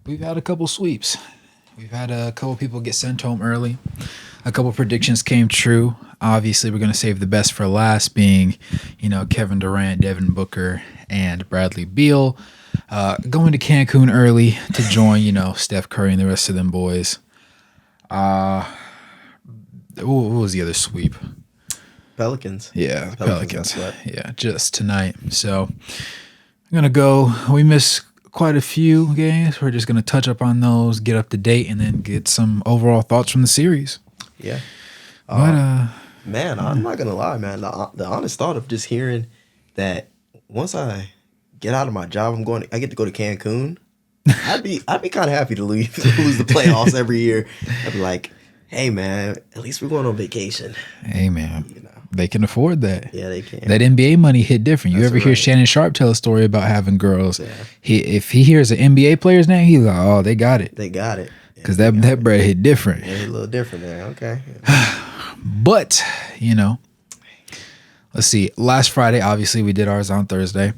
We've had a couple sweeps. We've had a couple people get sent home early. A couple predictions came true. Obviously, we're going to save the best for last, being, Kevin Durant, Devin Booker, and Bradley Beal. Going to Cancun early to join, Steph Curry and the rest of them boys. What was the other sweep? Pelicans. Yeah, Pelicans. Yeah, just tonight. So I'm going to go. We missed quite a few games. We're just going to touch up on those, get up to date, and then get some overall thoughts from the series. Yeah. But, man, I'm not gonna lie, man. The honest thought of just hearing that once I get out of my job, I get to go to Cancun. I'd be kind of happy to lose the playoffs every year. I'd be like, hey, man, at least we're going on vacation. hey, man, they can afford that. Yeah, they can. That NBA money hit different. You That's ever hear right. Shannon Sharp tell a story about having girls? Yeah. If he hears an NBA player's name, he's like, oh, they got it. They got it. Because that bread hit different. Yeah, a little different there. Okay. But, let's see. Last Friday, obviously, we did ours on Thursday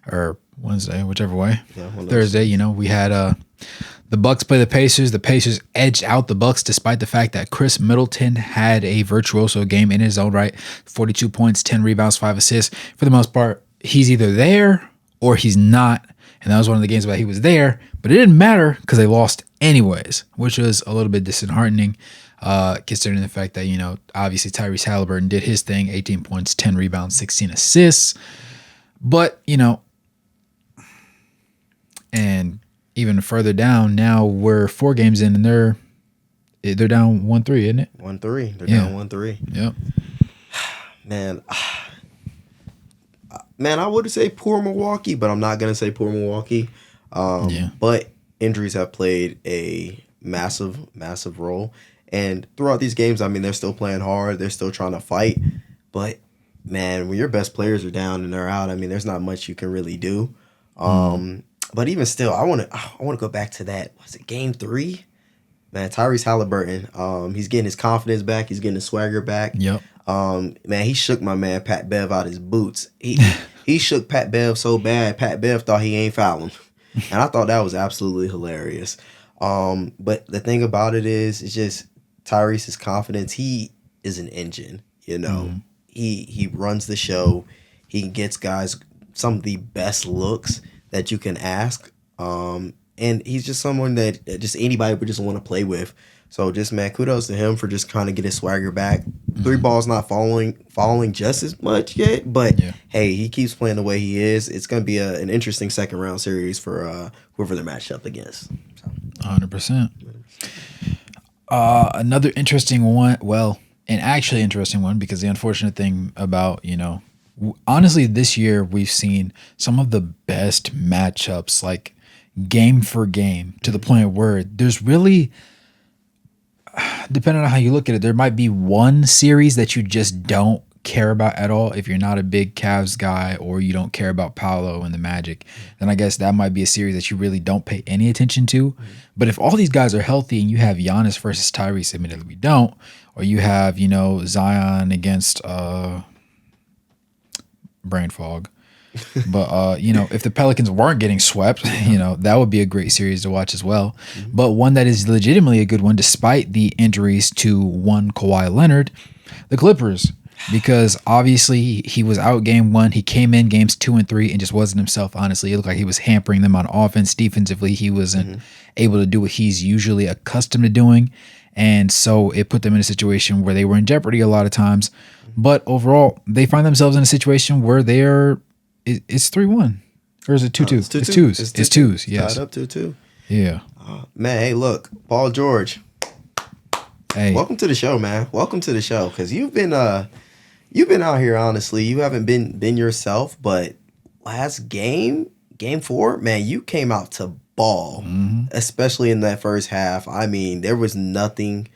or Wednesday, whichever way. Yeah, one of those. Thursday, we had the Bucks play the Pacers. The Pacers edged out the Bucks despite the fact that Chris Middleton had a virtuoso game in his own right. 42 points, 10 rebounds, 5 assists. For the most part, he's either there or he's not. And that was one of the games where he was there, but it didn't matter because they lost anyways, which was a little bit disheartening, considering the fact that, obviously Tyrese Halliburton did his thing, 18 points, 10 rebounds, 16 assists. But, and even further down, now we're 4 games in and they're down 1-3, isn't it? 1-3. They're Yeah. down 1-3. Yep. Man, I would say poor Milwaukee, but I'm not gonna say poor Milwaukee. But injuries have played a massive, massive role. And throughout these games, I mean, they're still playing hard. They're still trying to fight. But man, when your best players are down and they're out, I mean, there's not much you can really do. But even still, I want to go back to that. Was it Game 3? Man, Tyrese Halliburton. He's getting his confidence back. He's getting his swagger back. Yep. Man, he shook my man Pat Bev out his boots. He shook Pat Bev so bad, Pat Bev thought he ain't foul him. And I thought that was absolutely hilarious. But the thing about it is, it's just Tyrese's confidence. He is an engine, He runs the show. He gets guys some of the best looks that you can ask. And he's just someone that just anybody would just want to play with. So just, man, kudos to him for just kind of get his swagger back. 3 balls not falling just as much yet, but hey, he keeps playing the way he is. It's going to be an interesting second round series for whoever they're matched up against. So. 100%. Another interesting one, an actually interesting one, because the unfortunate thing about, honestly, this year we've seen some of the best matchups, like game for game, to the point where there's really, depending on how you look at it, there might be one series that you just don't care about at all. If you're not a big Cavs guy or you don't care about Paolo and the Magic, then I guess that might be a series that you really don't pay any attention to. But if all these guys are healthy and you have Giannis versus Tyrese, admittedly we don't, or you have, Zion against brain fog. But, if the Pelicans weren't getting swept, that would be a great series to watch as well. But one that is legitimately a good one, despite the injuries to one Kawhi Leonard, the Clippers. Because obviously he was out game 1. He came in games 2 and 3 and just wasn't himself, honestly. It looked like he was hampering them on offense. Defensively, he wasn't able to do what he's usually accustomed to doing. And so it put them in a situation where they were in jeopardy a lot of times. But overall, they find themselves in a situation where it's 3-1. Or is it 2-2? It's 2s. It's 2s, yes. Tied up 2-2. Yeah. Man, hey, look, Paul George. Hey. Welcome to the show, man. Welcome to the show. Because you've been out here, honestly. You haven't been yourself, but last game 4, man, you came out to ball, especially in that first half. I mean, there was nothing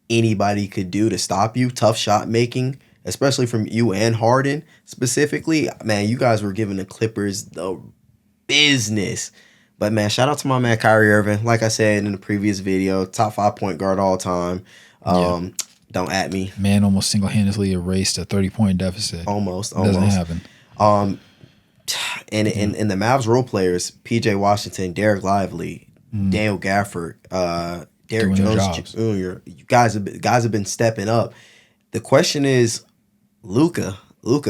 anybody could do to stop you. Tough shot making, especially from you and Harden specifically. Man, you guys were giving the Clippers the business. But, man, shout out to my man Kyrie Irving. Like I said in the previous video, top 5 point guard all time. Don't at me. Man almost single-handedly erased a 30-point deficit. Almost. Doesn't happen. And the Mavs role players, PJ Washington, Derek Lively, Daniel Gafford, Derrick Doing their Jones jobs. Jr. You guys have been stepping up. The question is, Luka,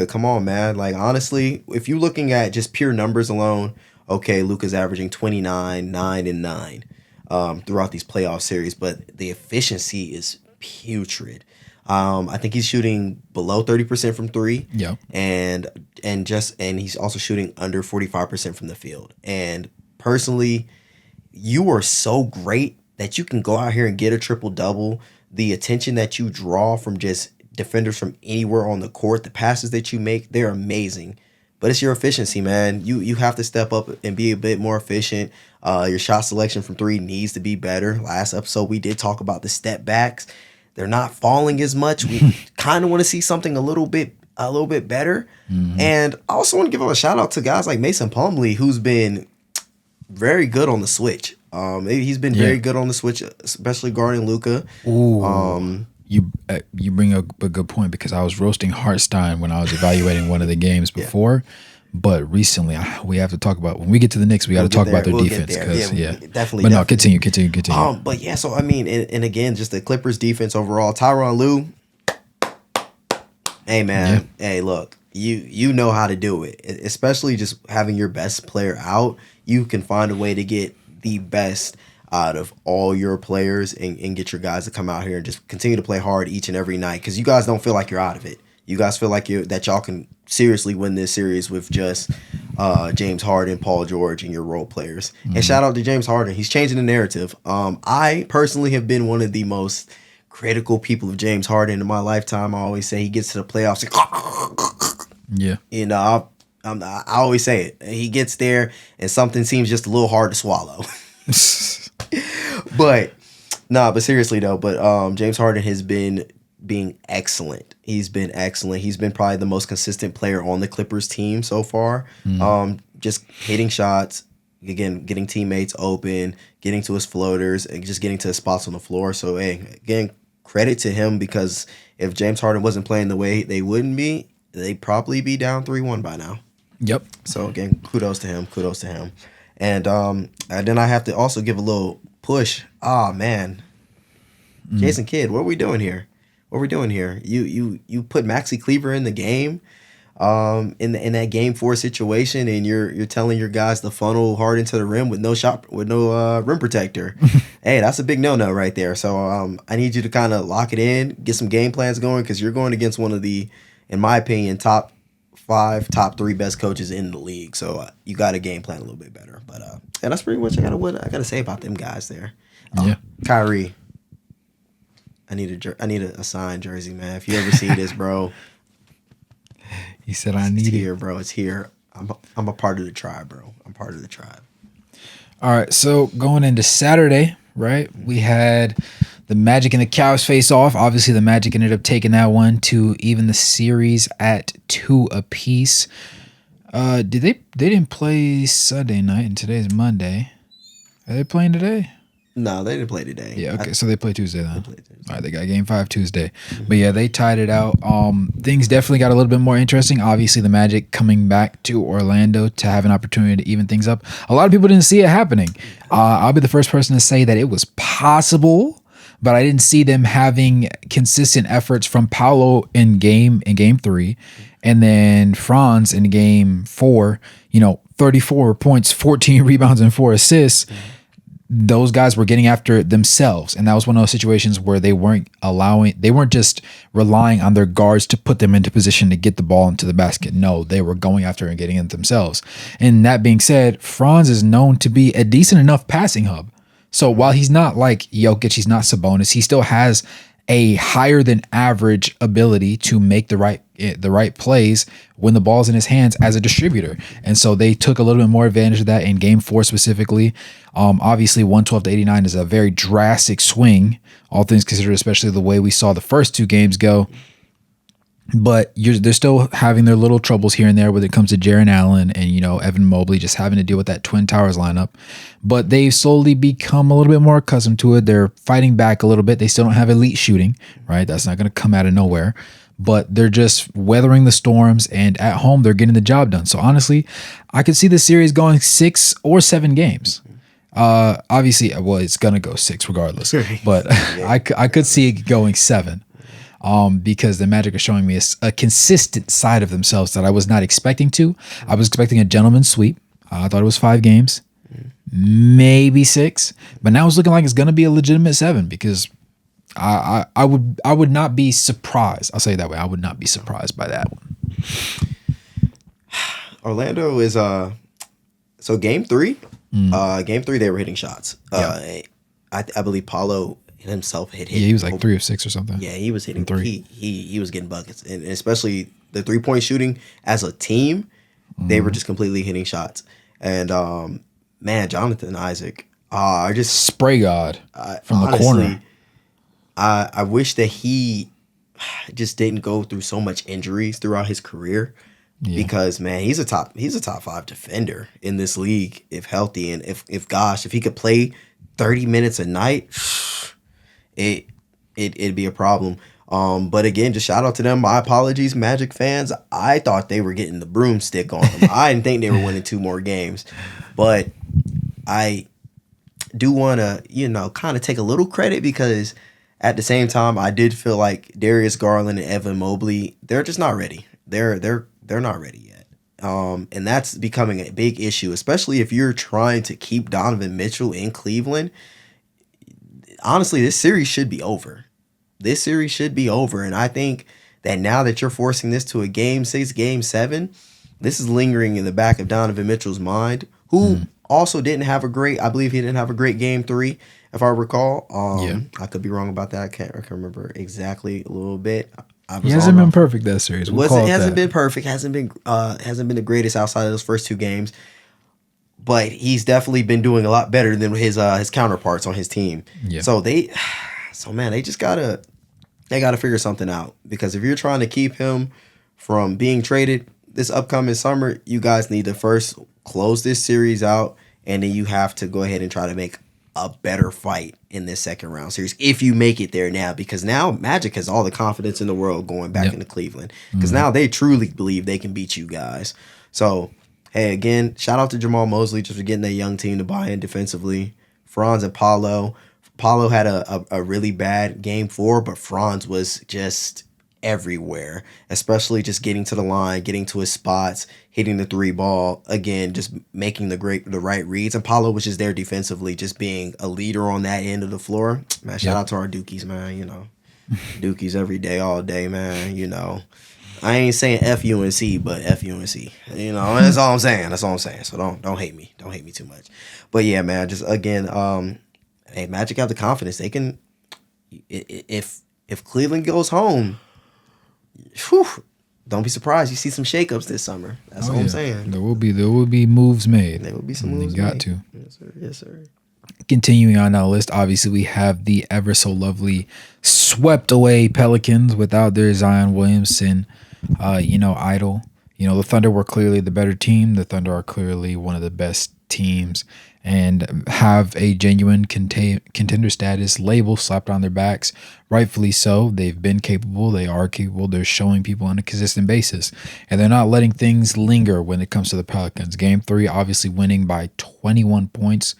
come on, man. Like honestly, if you're looking at just pure numbers alone, okay, Luka's averaging 29, 9, and 9 throughout these playoff series, but the efficiency is putrid. I think he's shooting below 30% from three. Yeah. And he's also shooting under 45% from the field. And personally, you are so great that you can go out here and get a triple double. The attention that you draw from just defenders from anywhere on the court, the passes that you make, they're amazing. But it's your efficiency, man. You have to step up and be a bit more efficient. Your shot selection from three needs to be better. Last episode we did talk about the step backs. They're not falling as much. We kind of want to see something a little bit better. And I also want to give a shout out to guys like Mason Plumlee, who's been very good on the switch. He's been very good on the switch, especially guarding Luka. Ooh. You bring up a good point, because I was roasting Hartstein when I was evaluating one of the games before, but recently we have to talk about, when we get to the Knicks, we got to talk about their defense. Definitely. But no, continue. But yeah, so I mean, and again, just the Clippers defense overall. Tyronn Lue, hey man, hey look, you know how to do it, especially just having your best player out. You can find a way to get the best out of all your players and get your guys to come out here and just continue to play hard each and every night, because you guys don't feel like you're out of it. You guys feel like that y'all can seriously win this series with just James Harden, Paul George, and your role players. And shout out to James Harden. He's changing the narrative. I personally have been one of the most critical people of James Harden in my lifetime. I always say he gets to the playoffs. You know, I always say it. He gets there and something seems just a little hard to swallow. But seriously though, James Harden has been being excellent. He's been excellent. He's been probably the most consistent player on the Clippers team so far. Just hitting shots, again, getting teammates open, getting to his floaters, and just getting to his spots on the floor. So hey, again, credit to him, because if James Harden wasn't playing the way they wouldn't be, they'd probably be down 3-1 by now. Yep. So again, kudos to him. And then I have to also give a little push. Man, Jason Kidd, what are we doing here? You put Maxi Kleber in the game, in that game 4 situation, and you're telling your guys to funnel hard into the rim with no rim protector. Hey, that's a big no right there. So I need you to kind of lock it in, get some game plans going, because you're going against one of the, in my opinion, top 5, top 3 best coaches in the league. So you got to game plan a little bit better. But and that's pretty much what I got to say about them guys there. Kyrie, I need a signed jersey, man. If you ever see this, bro. He said, "I need it here, bro. It's here. I'm a part of the tribe, bro. I'm part of the tribe." All right, so going into Saturday, right? We had the Magic and the Cavs face off. Obviously, the Magic ended up taking that one to even the series at 2 apiece. They didn't play Sunday night, and today's Monday. Are they playing today? No, they didn't play today. Yeah, okay, so they play Tuesday then. All right, they got game 5 Tuesday. But yeah, they tied it out. Things definitely got a little bit more interesting. Obviously, the Magic coming back to Orlando to have an opportunity to even things up. A lot of people didn't see it happening. I'll be the first person to say that it was possible, but I didn't see them having consistent efforts from Paolo in game 3, and then Franz in game 4. 34 points, 14 rebounds, and 4 assists. Those guys were getting after it themselves, and that was one of those situations where they weren't just relying on their guards to put them into position to get the ball into the basket. No, they were going after it and getting it themselves. And that being said, Franz is known to be a decent enough passing hub. So while he's not like Jokic, he's not Sabonis, he still has a higher than average ability to make the right plays when the ball's in his hands as a distributor. And so they took a little bit more advantage of that in game 4 specifically. Obviously 112-89 is a very drastic swing, all things considered, especially the way we saw the first 2 games go. But they're still having their little troubles here and there when it comes to Jaren Allen and, Evan Mobley just having to deal with that Twin Towers lineup. But they've slowly become a little bit more accustomed to it. They're fighting back a little bit. They still don't have elite shooting, right? That's not going to come out of nowhere. But they're just weathering the storms, and at home, they're getting the job done. So honestly, I could see the series going 6 or 7 games. Obviously, well, it's gonna go 6 regardless, but I could see it going 7. Because the Magic are showing me a consistent side of themselves that I was not expecting to. I was expecting a gentleman's sweep. I thought it was 5 games, maybe 6, but now it's looking like it's gonna be a legitimate 7 because I would not be surprised. I'll say it that way. I would not be surprised by that one. Orlando is so game 3. Game 3 they were hitting shots. I believe Paulo himself hit. Yeah, he was like 3 of 6 or something. Yeah, he was hitting 3. He was getting buckets, and especially the 3-point shooting as a team, they were just completely hitting shots. And man, Jonathan Isaac, I just spray god from the corner. I wish that he just didn't go through so much injuries throughout his career. Yeah. Because man, he's a top 5 defender in this league if healthy, and if he could play 30 minutes a night, it'd be a problem. But again, just shout out to them. My apologies, Magic fans. I thought they were getting the broomstick on them. I didn't think they were winning 2 more games, but I do want to kind of take a little credit because at the same time I did feel like Darius Garland and Evan Mobley, they're just not ready. They're not ready yet. And that's becoming a big issue, especially if you're trying to keep Donovan Mitchell in Cleveland. Honestly, this series should be over. And I think that now that you're forcing this to a game 6, game 7, this is lingering in the back of Donovan Mitchell's mind, who also didn't have I believe he didn't have a great game 3, if I recall. I could be wrong about that. I can't remember exactly a little bit. He hasn't been perfect that series. Hasn't been perfect. Hasn't been the greatest outside of those first 2 games. But he's definitely been doing a lot better than his counterparts on his team. Yeah. So man, they just gotta figure something out, because if you're trying to keep him from being traded this upcoming summer, you guys need to first close this series out, and then you have to go ahead and try to make a better fight in this second round series if you make it there now, because now Magic has all the confidence in the world going back into Cleveland, because now they truly believe they can beat you guys. So hey, again, shout out to Jamal Mosley just for getting that young team to buy in defensively. Franz and Paulo had a really bad game 4, but Franz was just everywhere, especially just getting to the line, getting to his spots, hitting the 3 ball, again, just making the right reads. And Paulo was just there defensively, just being a leader on that end of the floor. Man, shout out to our Dukies, man. Dukies every day, all day, man. I ain't saying F UNC, but F UNC. That's all I'm saying. So don't hate me. Don't hate me too much. But yeah, man, just again, hey, Magic have the confidence. They can, if Cleveland goes home, whew, don't be surprised you see some shakeups this summer. That's all I'm saying. There will be moves made. There will be some moves made. Got to. Yes, sir. Continuing on our list, obviously we have the ever so lovely swept away Pelicans without their Zion Williamson, idol. The Thunder were clearly the better team. The Thunder are clearly one of the best teams and have a genuine contender status label slapped on their backs. Rightfully so. They've been capable. They are capable. They're showing people on a consistent basis. And they're not letting things linger when it comes to the Pelicans. Game 3, obviously winning by 21 points,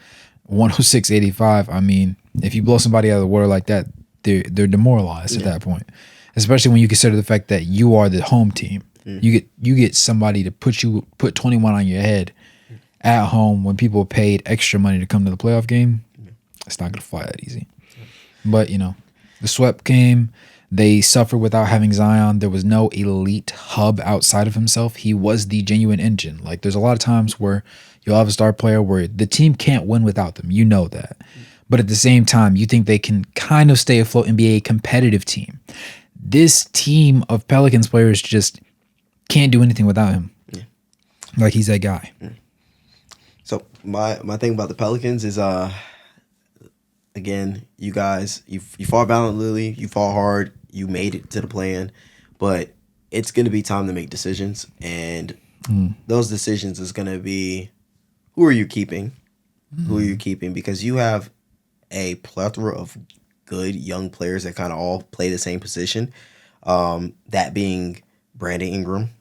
106-85. I mean, if you blow somebody out of the water like that, they're demoralized at that point. Especially when you consider the fact that you are the home team. You get somebody to put 21 on your head at home when people paid extra money to come to the playoff game. It's not gonna fly that easy. But the sweep came. They suffered without having Zion. There was no elite hub outside of himself. He was the genuine engine. Like, there's a lot of times where you'll have a star player where the team can't win without them. You know that. But at the same time, you think they can kind of stay afloat and be a competitive team. This team of Pelicans players just can't do anything without him. Yeah. Like, he's that guy. Yeah. So my thing about the Pelicans is, again, you guys, you fought valiantly, you fought hard, you made it to the play-in, but it's going to be time to make decisions, and those decisions is going to be, who are you keeping? Who are you keeping? Because you have a plethora of good young players that kind of all play the same position, that being Brandon Ingram,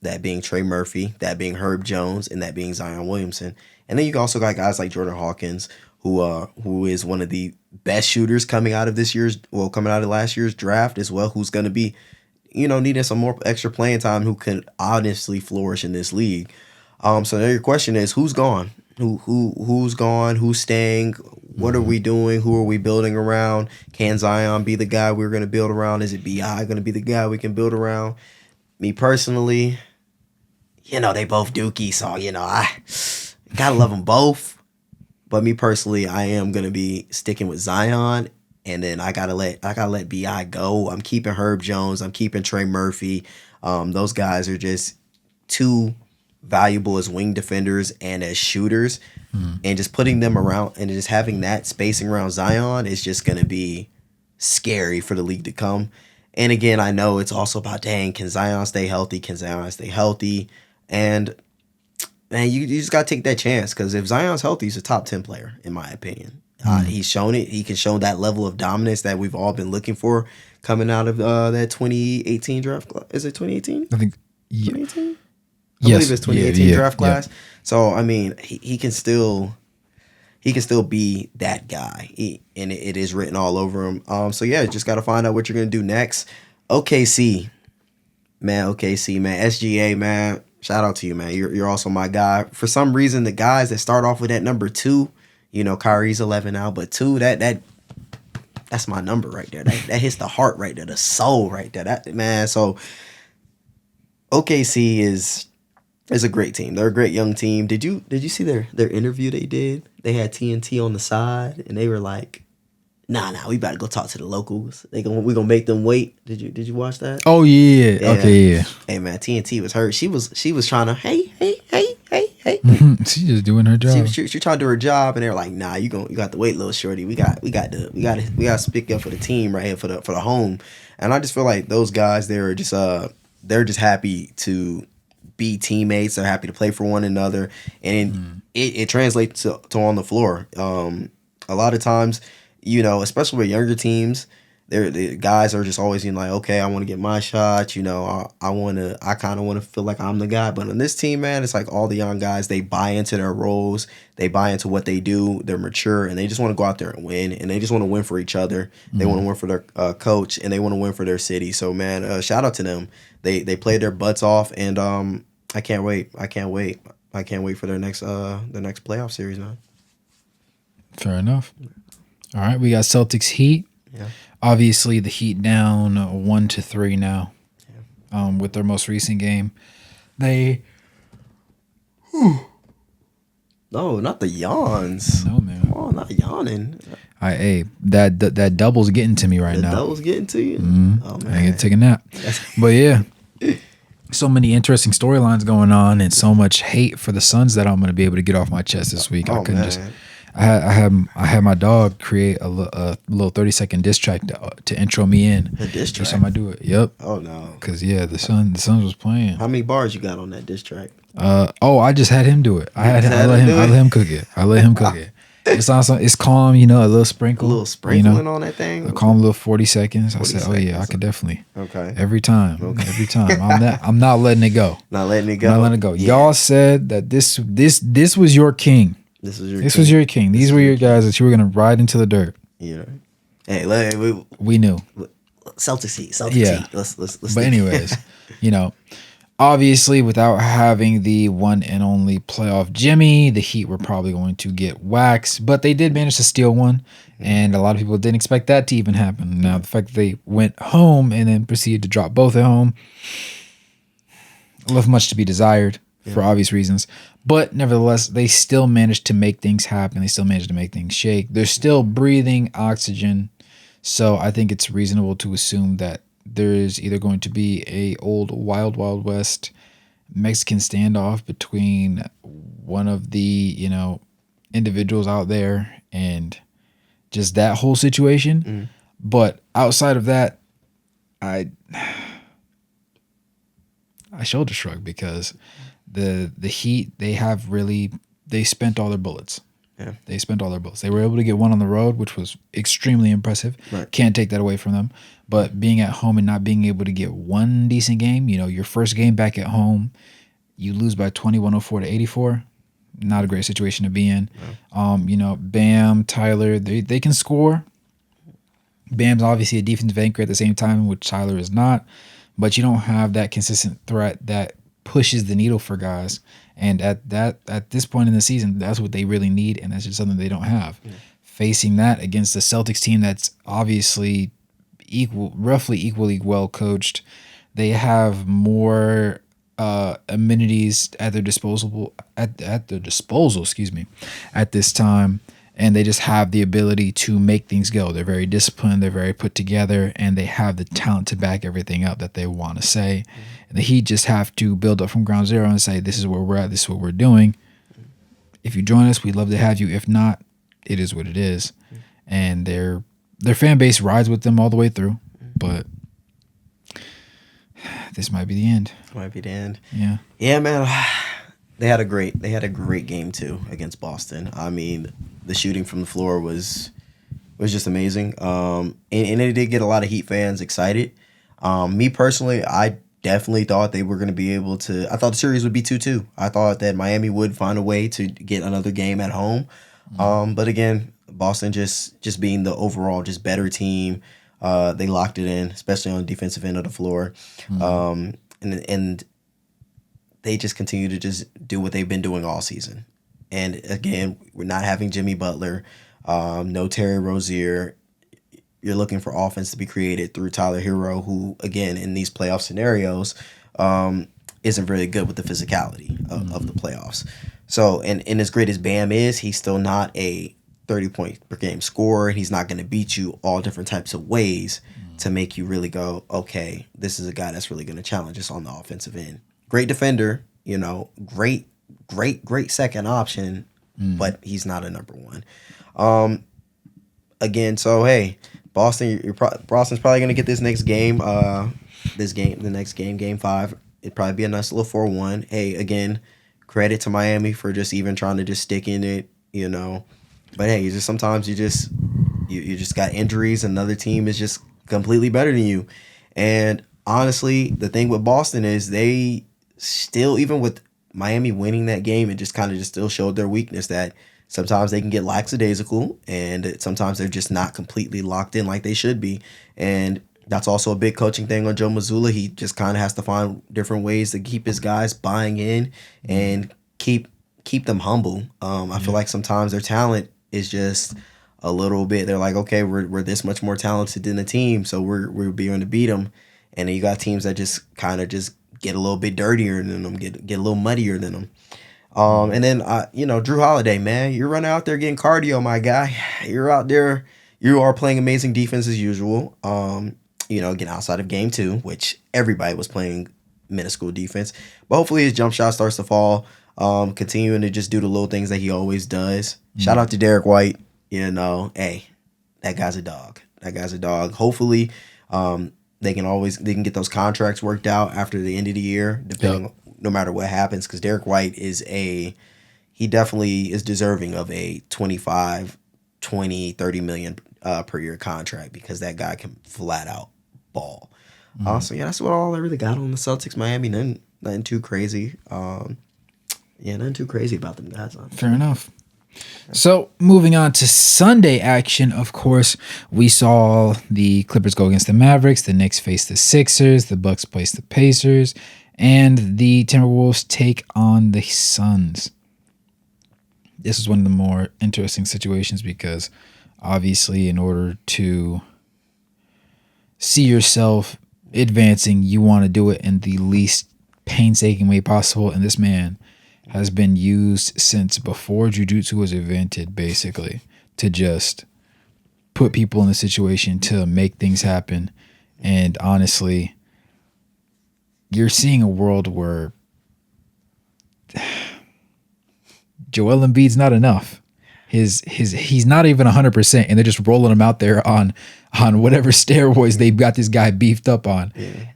that being Trey Murphy, that being Herb Jones, and that being Zion Williamson. And then you also got guys like Jordan Hawkins, who is one of the best shooters coming out of last year's draft as well, who's going to be, needing some more extra playing time, who can honestly flourish in this league. So now your question is, who's gone? Who's gone? Who's staying? What are we doing? Who are we building around? Can Zion be the guy we're going to build around? Is it BI going to be the guy we can build around? Me personally, they both dookie, so I gotta love them both. But me personally, I am gonna be sticking with Zion, and then I gotta let BI go. I'm keeping Herb Jones. I'm keeping Trey Murphy. Those guys are just too valuable as wing defenders and as shooters, and just putting them around and just having that spacing around Zion is just gonna be scary for the league to come. And again, I know it's also about, dang, can Zion stay healthy? Can Zion stay healthy? And man, you just gotta take that chance, because if Zion's healthy, he's a top 10 player in my opinion. He's shown it. He can show that level of dominance that we've all been looking for coming out of that 2018 draft class. Is it 2018? I think 2018. I yes, believe it's 2018 draft class. Yeah. So I mean, he can still be that guy. And it is written all over him. So yeah, just got to find out what you're going to do next. OKC, man, SGA, man, shout out to you, man. You're also my guy. For some reason, the guys that start off with that number 2, Kyrie's 11 now, but 2, that's my number right there. That hits the heart right there, the soul right there. Man, so OKC is a great team. They're a great young team. Did you see their interview they did? They had TNT on the side, and they were like, "Nah, we about to go talk to the locals. We gonna make them wait." Did you watch that? Oh yeah. Okay, yeah. Hey man, TNT was hurt. She was trying to hey. She's just doing her job. She trying to do her job, and they were like, "Nah, you got to wait, little shorty. We got to speak up for the team right here for the home." And I just feel like those guys, they're just happy to be teammates. They're happy to play for one another, and it translates to on the floor. A lot of times, especially with younger teams, the guys are just always like, okay, I want to get my shot. I kind of want to feel like I'm the guy. But on this team, man, it's like all the young guys, they buy into their roles, they buy into what they do, they're mature, and they just want to go out there and win, and they just want to win for each other. They want to win for their coach, and they want to win for their city. So man, shout out to them. They played their butts off, and I can't wait for their next playoff series, man. Fair enough. All right, we got Celtics Heat. Yeah. Obviously, the Heat down 1-3 now. Yeah. With their most recent game, they. No, not the yawns. No, man. Come on, not yawning. That double's getting to me right now. The double's getting to you. Oh man, I gotta take a nap. But yeah. So many interesting storylines going on, and so much hate for the Suns that I'm going to be able to get off my chest this week. I couldn't man. I had my dog create a little 30-second diss track to intro me in. A diss track? Every time I do it. Yep. Oh no. Because the Suns was playing. How many bars you got on that diss track? I just had him do it. I let him cook it. It's awesome. It's calm, a little sprinkle. A little sprinkling on that thing. A calm little 40 seconds. I said, I could definitely. Okay. Every time. I'm not letting it go. Not letting it go. Yeah. Y'all said that this was your king. This was your king. These were your guys that you were gonna ride into the dirt. Yeah. Hey, we knew. Celtics Heat. Let's. But anyways, obviously, without having the one and only playoff Jimmy, the Heat were probably going to get waxed. But they did manage to steal one, and a lot of people didn't expect that to even happen. Now, the fact that they went home and then proceeded to drop both at home left much to be desired for obvious reasons. But nevertheless, they still managed to make things happen. They still managed to make things shake. They're still breathing oxygen. So I think it's reasonable to assume that there is either going to be a old Wild Wild West Mexican standoff between one of the, individuals out there and just that whole situation. But outside of that, I shoulder shrug because the Heat, they spent all their bullets. Yeah. They spent all their bullets. They were able to get one on the road, which was extremely impressive. Right. Can't take that away from them. But being at home and not being able to get one decent game, your first game back at home, you lose by 2104 to 84. Not a great situation to be in. No. Bam, Tyler, they can score. Bam's obviously a defensive anchor at the same time, which Tyler is not. But you don't have that consistent threat that pushes the needle for guys. And at this point in the season, that's what they really need, and that's just something they don't have. Yeah. Facing that against the Celtics team that's obviously roughly equally well coached, they have more amenities at their disposal at their disposal, at this time, and they just have the ability to make things go. They're very disciplined, they're very put together, and they have the talent to back everything up that they want to say. And the Heat just have to build up from ground zero and say, this is where we're at, this is what we're doing. If you join us, we'd love to have you. If not, it is what it is. And their fan base rides with them all the way through. But this might be the end. Might be the end. Yeah. Yeah, man. They had a great game too against Boston. I mean, the shooting from the floor was just amazing. And it did get a lot of Heat fans excited. Me personally, I definitely thought they were going to be able to. I thought the series would be 2-2. I thought that Miami would find a way to get another game at home. But again, Boston just being the overall just better team. They locked it in, especially on the defensive end of the floor. And they just continue to just do what they've been doing all season. And again, we're not having Jimmy Butler, no Terry Rozier. You're looking for offense to be created through Tyler Hero, who, again, in these playoff scenarios, isn't really good with the physicality of the playoffs. So, and as great as Bam is, he's still not a 30-point per game scorer. He's not going to beat you all different types of ways to make you really go, okay, this is a guy that's really going to challenge us on the offensive end. Great defender, great second option, but he's not a number one. Again, so hey, Boston's probably gonna get this next game. The next game, Game 5. It'd probably be a nice little 4-1. Hey, again, credit to Miami for just even trying to just stick in it, But hey, sometimes you just got injuries, and another team is just completely better than you. And honestly, the thing with Boston is they still, even with Miami winning that game, it just kind of just still showed their weakness that sometimes they can get lackadaisical, and sometimes they're just not completely locked in like they should be. And that's also a big coaching thing on Joe Mazzulla. He just kind of has to find different ways to keep his guys buying in and keep them humble. I feel like sometimes their talent is just a little bit. They're like, okay, we're this much more talented than the team, so we're going to beat them. And then you got teams that just kind of just get a little bit dirtier than them, get a little muddier than them. And then, Drew Holiday, man, you're running out there getting cardio, my guy. You're out there. You are playing amazing defense as usual. Again, outside of game 2, which everybody was playing minuscule defense. But hopefully his jump shot starts to fall. Continuing to just do the little things that he always does. Shout out to Derek White. Hey, that guy's a dog. Hopefully, they can get those contracts worked out after the end of the year, depending no matter what happens, because Derek White he definitely is deserving of a 25, 20, 30 million per year contract, because that guy can flat out ball. So yeah, that's all I really got on the Celtics. Miami, nothing too crazy. Nothing too crazy about them guys. Fair enough. So moving on to Sunday action, of course, we saw the Clippers go against the Mavericks, the Knicks face the Sixers, the Bucks place the Pacers, and the Timberwolves take on the Suns. This is one of the more interesting situations because obviously in order to see yourself advancing, you want to do it in the least painstaking way possible, and this man has been used since before jiu-jitsu was invented, basically, to just put people in a situation to make things happen. And honestly, you're seeing a world where Joel Embiid's not enough. he's not even 100%, and they're just rolling him out there on whatever steroids they've got this guy beefed up on,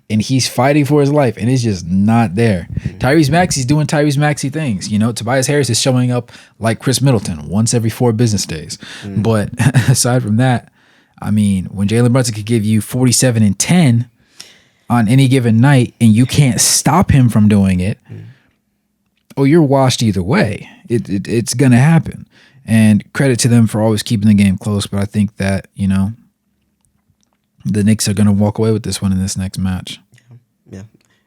and he's fighting for his life, and it's just not there. Tyrese Maxey's doing Tyrese Maxey things. Tobias Harris is showing up like Chris Middleton once every 4 business days. But aside from that, I mean, when Jalen Brunson could give you 47 and 10 on any given night, and you can't stop him from doing it, you're washed either way. It's going to happen. And credit to them for always keeping the game close. But I think that, the Knicks are going to walk away with this one in this next match. Yeah.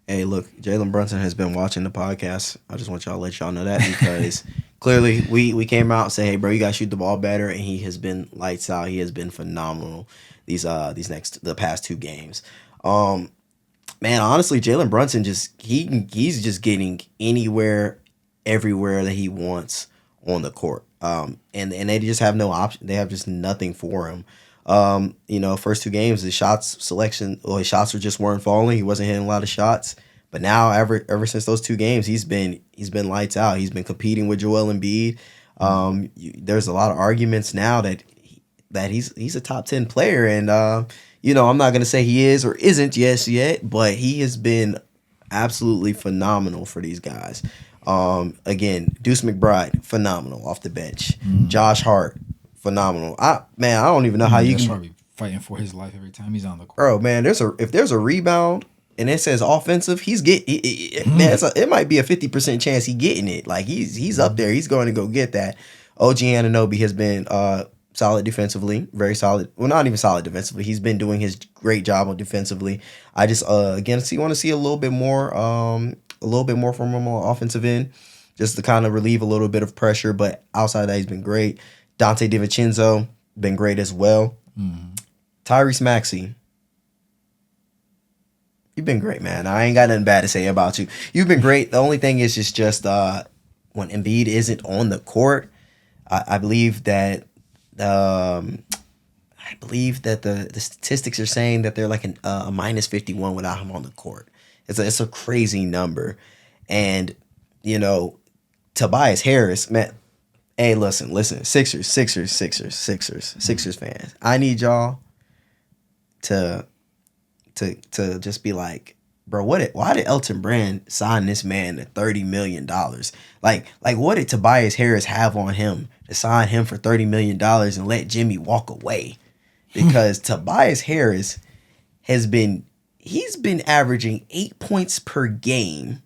Hey, look, Jalen Brunson has been watching the podcast. I just want y'all to let y'all know that, because clearly we came out and say, hey, bro, you got to shoot the ball better. And he has been lights out. He has been phenomenal the past 2 games. Man, honestly, Jalen Brunson he's just getting everywhere that he wants on the court. And they just have no option. They have just nothing for him. First 2 games, his shots were just weren't falling. He wasn't hitting a lot of shots. But now, ever since those 2 games, he's been lights out. He's been competing with Joel Embiid. There's a lot of arguments now that he's a top 10 player, and I'm not gonna say he is or isn't yet, but he has been absolutely phenomenal for these guys. Again, Deuce McBride, phenomenal off the bench. Josh Hart, phenomenal. I don't even know how you can be fighting for his life every time he's on the court. Bro, man, if there's a rebound and it says offensive, he's man, it might be a 50% chance he getting it. Like he's up there. He's going to go get that. OG Anunoby has been solid defensively, very solid. Well, not even solid defensively. He's been doing his great job on defensively. I just want to see a little bit more from him on offensive end, just to kind of relieve a little bit of pressure. But outside of that, he's been great. Dante DiVincenzo, been great as well. Tyrese Maxey, you've been great, man. I ain't got nothing bad to say about you. You've been great. The only thing is just when Embiid isn't on the court, I believe that the statistics are saying that they're like a minus 51 without him on the court. It's a crazy number. And, Tobias Harris, man, hey, listen, Sixers fans. I need y'all to just be like, bro, why did Elton Brand sign this man to $30 million? Like what did Tobias Harris have on him to sign him for $30 million and let Jimmy walk away? Because Tobias Harris he's been averaging 8 points per game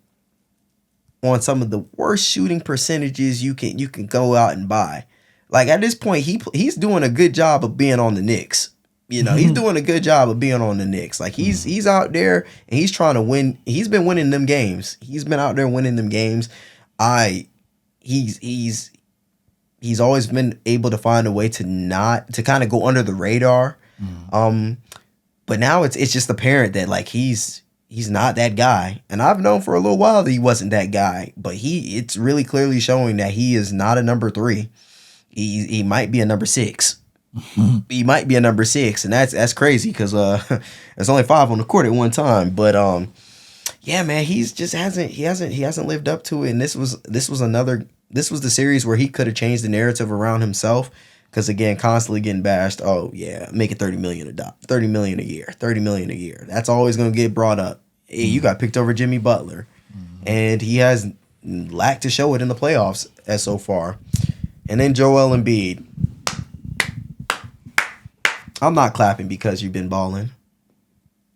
on some of the worst shooting percentages you can go out and buy. Like at this point, he's doing a good job of being on the Knicks. He's doing a good job of being on the Knicks. Like he's out there and he's trying to win. He's been winning them games. He's been out there winning them games. He's always been able to find a way to kind of go under the radar. But now it's just apparent that like he's not that guy. And I've known for a little while that he wasn't that guy, but it's really clearly showing that he is not a number 3. He might be a number 6. He might be a number 6, and that's crazy because there's only 5 on the court at one time. But yeah, man, he hasn't lived up to it. And this was the series where he could have changed the narrative around himself. Because again, constantly getting bashed. Oh yeah, making $30 million a year. That's always gonna get brought up. Hey, you got picked over Jimmy Butler, and he has lacked to show it in the playoffs as so far. And then Joel Embiid. I'm not clapping because you've been balling.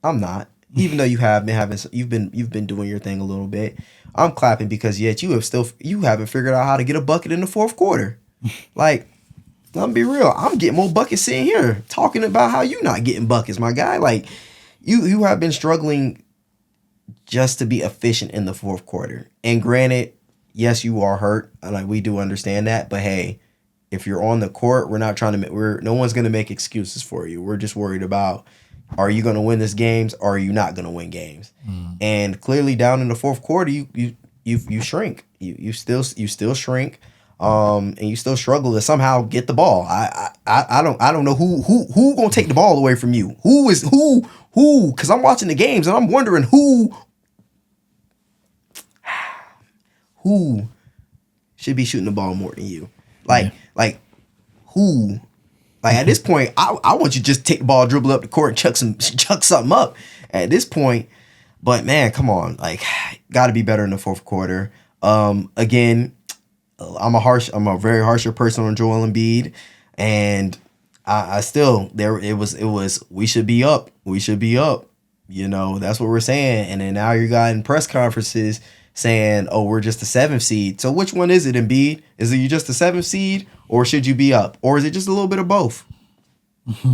I'm not. Even though you haven't doing your thing a little bit. I'm clapping because yet you haven't figured out how to get a bucket in the fourth quarter. Like, I'm be real. I'm getting more buckets sitting here talking about how you not getting buckets, my guy. Like, you have been struggling just to be efficient in the fourth quarter. And granted, yes, you are hurt. Like, we do understand that. But hey, if you're on the court, no one's gonna make excuses for you. We're just worried about, are you gonna win this games or are you not gonna win games? And clearly, down in the fourth quarter, you shrink. You still shrink. And you still struggle to somehow get the ball. I don't know who gonna take the ball away from you. Who? Because I'm watching the games and I'm wondering who should be shooting the ball more than you. Like who. Like at this point, I want you to just take the ball, dribble up the court, and chuck something up. At this point, but man, come on, like, got to be better in the fourth quarter. Again, I'm a very harsher person on Joel Embiid, and I still it was we should be up. That's what we're saying. And then now you got in press conferences saying, oh, we're just a 7th seed. So which one is it, Embiid? Is it you just a 7th seed, or should you be up? Or is it just a little bit of both?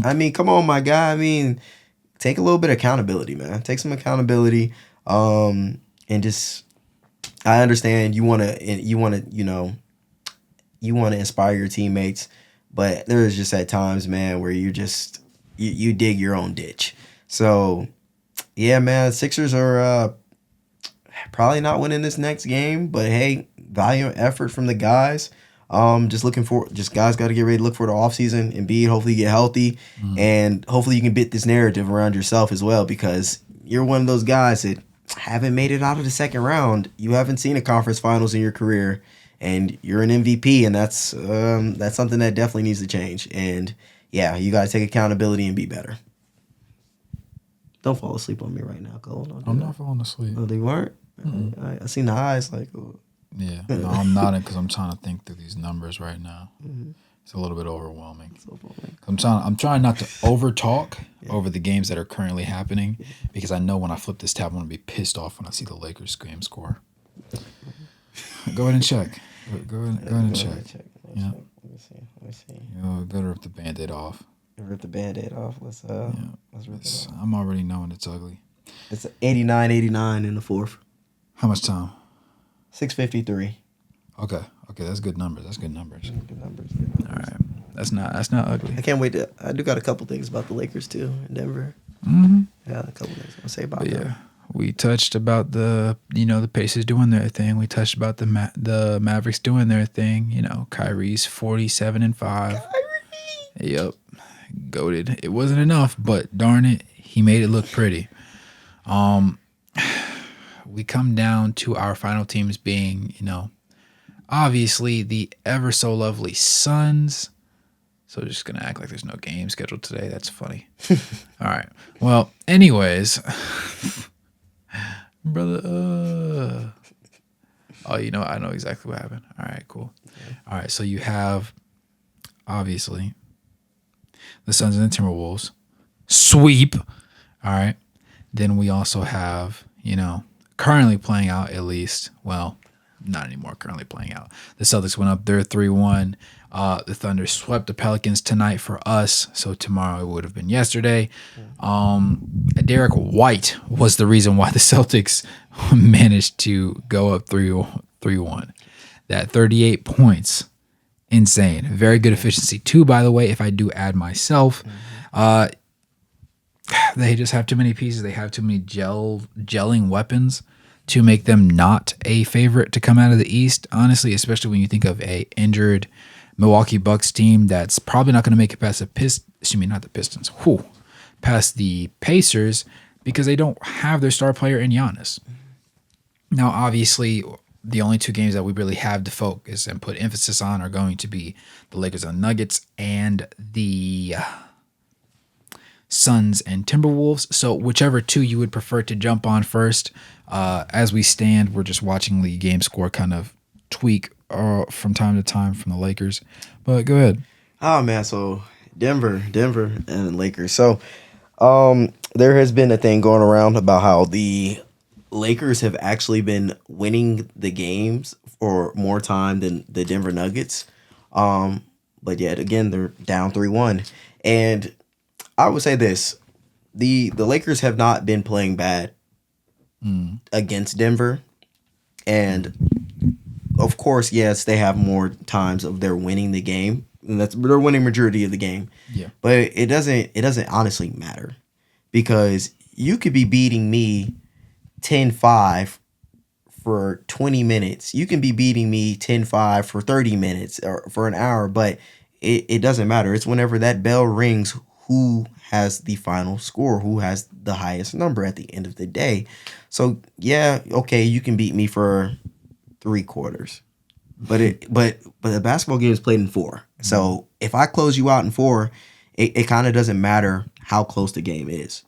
I mean, come on, my guy. I mean, take a little bit of accountability, man. Take some accountability. And just, I understand you want to inspire your teammates, but there's just at times, man, where you dig your own ditch. So, yeah, man, Sixers are probably not winning this next game, but hey, valiant effort from the guys. Guys got to get ready to look for the offseason. Embiid, hopefully get healthy, and hopefully you can bit this narrative around yourself as well, because you're one of those guys that haven't made it out of the second round. You haven't seen a conference finals in your career, and you're an MVP, and that's something that definitely needs to change. And yeah, you got to take accountability and be better. Don't fall asleep on me right now, Cole. I'm not falling asleep. Oh, they weren't? I seen the eyes like... Yeah, no, I'm nodding because I'm trying to think through these numbers right now. It's a little bit overwhelming. I'm trying not to over talk over the games that are currently happening, because I know when I flip this tab, I'm gonna be pissed off when I see the Lakers game score. Go ahead and check. Go ahead and check. Yeah. Let me see. Go to rip the Band-Aid off. Rip the Band-Aid off. Let's rip it off. I'm already knowing it's ugly. It's 89-89 in the fourth. How much time? 6:53. Okay, that's good numbers. Good numbers. All right, that's not ugly. I can't wait to. I do got a couple things about the Lakers too in Denver. Yeah, a couple things I'll say about that. Yeah, we touched about the Pacers doing their thing. We touched about the Mavericks doing their thing. Kyrie's 47-5. Kyrie. Yep, goated. It wasn't enough, but darn it, he made it look pretty. We come down to our final teams being, obviously the ever so lovely Suns. So just going to act like there's no game scheduled today. That's funny. All right. Well, anyways, brother. Oh, I know exactly what happened. All right, cool. All right. So you have, obviously, the Suns and the Timberwolves. Sweep. All right. Then we also have, currently playing out, at least, well, not anymore, currently playing out. The Celtics went up there 3-1. The Thunder swept the Pelicans tonight for us, so tomorrow it would have been yesterday. Derek White was the reason why the Celtics managed to go up 3-1. That 38 points, insane. Very good efficiency too, by the way, if I do add myself. They just have too many pieces. They have too many gelling weapons to make them not a favorite to come out of the East, honestly, especially when you think of a injured Milwaukee Bucks team that's probably not going to make it past past the Pacers, because they don't have their star player in Giannis. Now, obviously, the only two games that we really have to focus and put emphasis on are going to be the Lakers and Nuggets and the Suns and Timberwolves. So whichever two you would prefer to jump on first. As we stand, we're just watching the game score kind of tweak from time to time from the Lakers. But go ahead. Oh, man. So Denver and Lakers. So there has been a thing going around about how the Lakers have actually been winning the games for more time than the Denver Nuggets. But yet again, they're down 3-1. And I would say this: the Lakers have not been playing bad against Denver, and of course, yes, they have more times of they're winning the game, and they're winning majority of the game. Yeah, but it doesn't honestly matter, because you could be beating me 10-5 for 20 minutes. You can be beating me 10-5 for 30 minutes or for an hour, but it doesn't matter. It's whenever that bell rings, who has the final score, who has the highest number at the end of the day. So, yeah, okay, you can beat me for 3 quarters. but the basketball game is played in 4. So if I close you out in 4, it kind of doesn't matter how close the game is.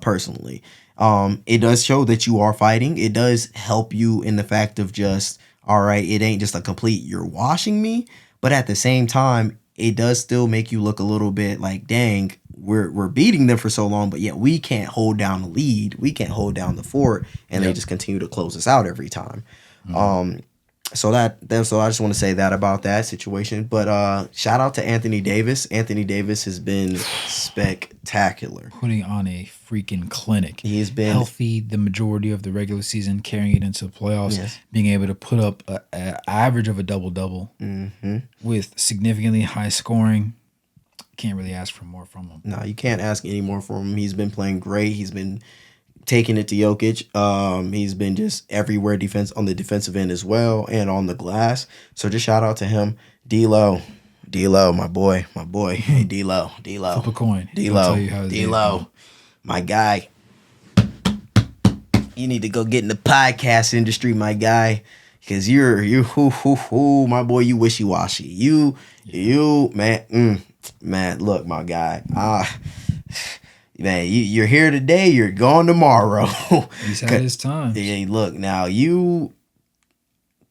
Personally, it does show that you are fighting. It does help you in the fact of just, all right, it ain't just a complete you're washing me, but at the same time, it does still make you look a little bit like, dang, we're beating them for so long, but yet we can't hold down the lead, we can't hold down the fort, and they just continue to close us out every time. So so I just want to say that about that situation. But shout out to Anthony Davis. Anthony Davis has been spectacular. Putting on a freaking clinic. He has been healthy the majority of the regular season, carrying it into the playoffs, being able to put up an average of a double-double with significantly high scoring. Can't really ask for more from him. No, you can't ask any more from him. He's been playing great. He's been taking it to Jokic. He's been just everywhere on the defensive end as well and on the glass. So just shout out to him. D-Lo, my boy. Hey, D-Lo. Flip a coin. D-Lo, my guy. You need to go get in the podcast industry, my guy. Because you're my boy, you wishy-washy. You, man, look, my guy. Man, you're here today, you're gone tomorrow. He's had his time. Yeah, look, now you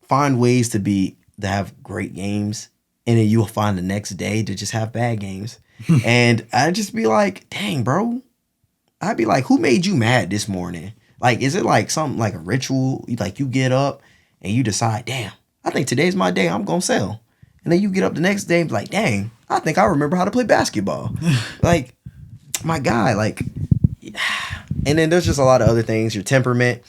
find ways to have great games, and then you'll find the next day to just have bad games. And I'd just be like, dang, bro. I'd be like, who made you mad this morning? Like, is it like something like a ritual? Like you get up and you decide, damn, I think today's my day, I'm gonna sell. And then you get up the next day and be like, dang, I think I remember how to play basketball. Like, my guy, like, and then there's just a lot of other things. Your temperament.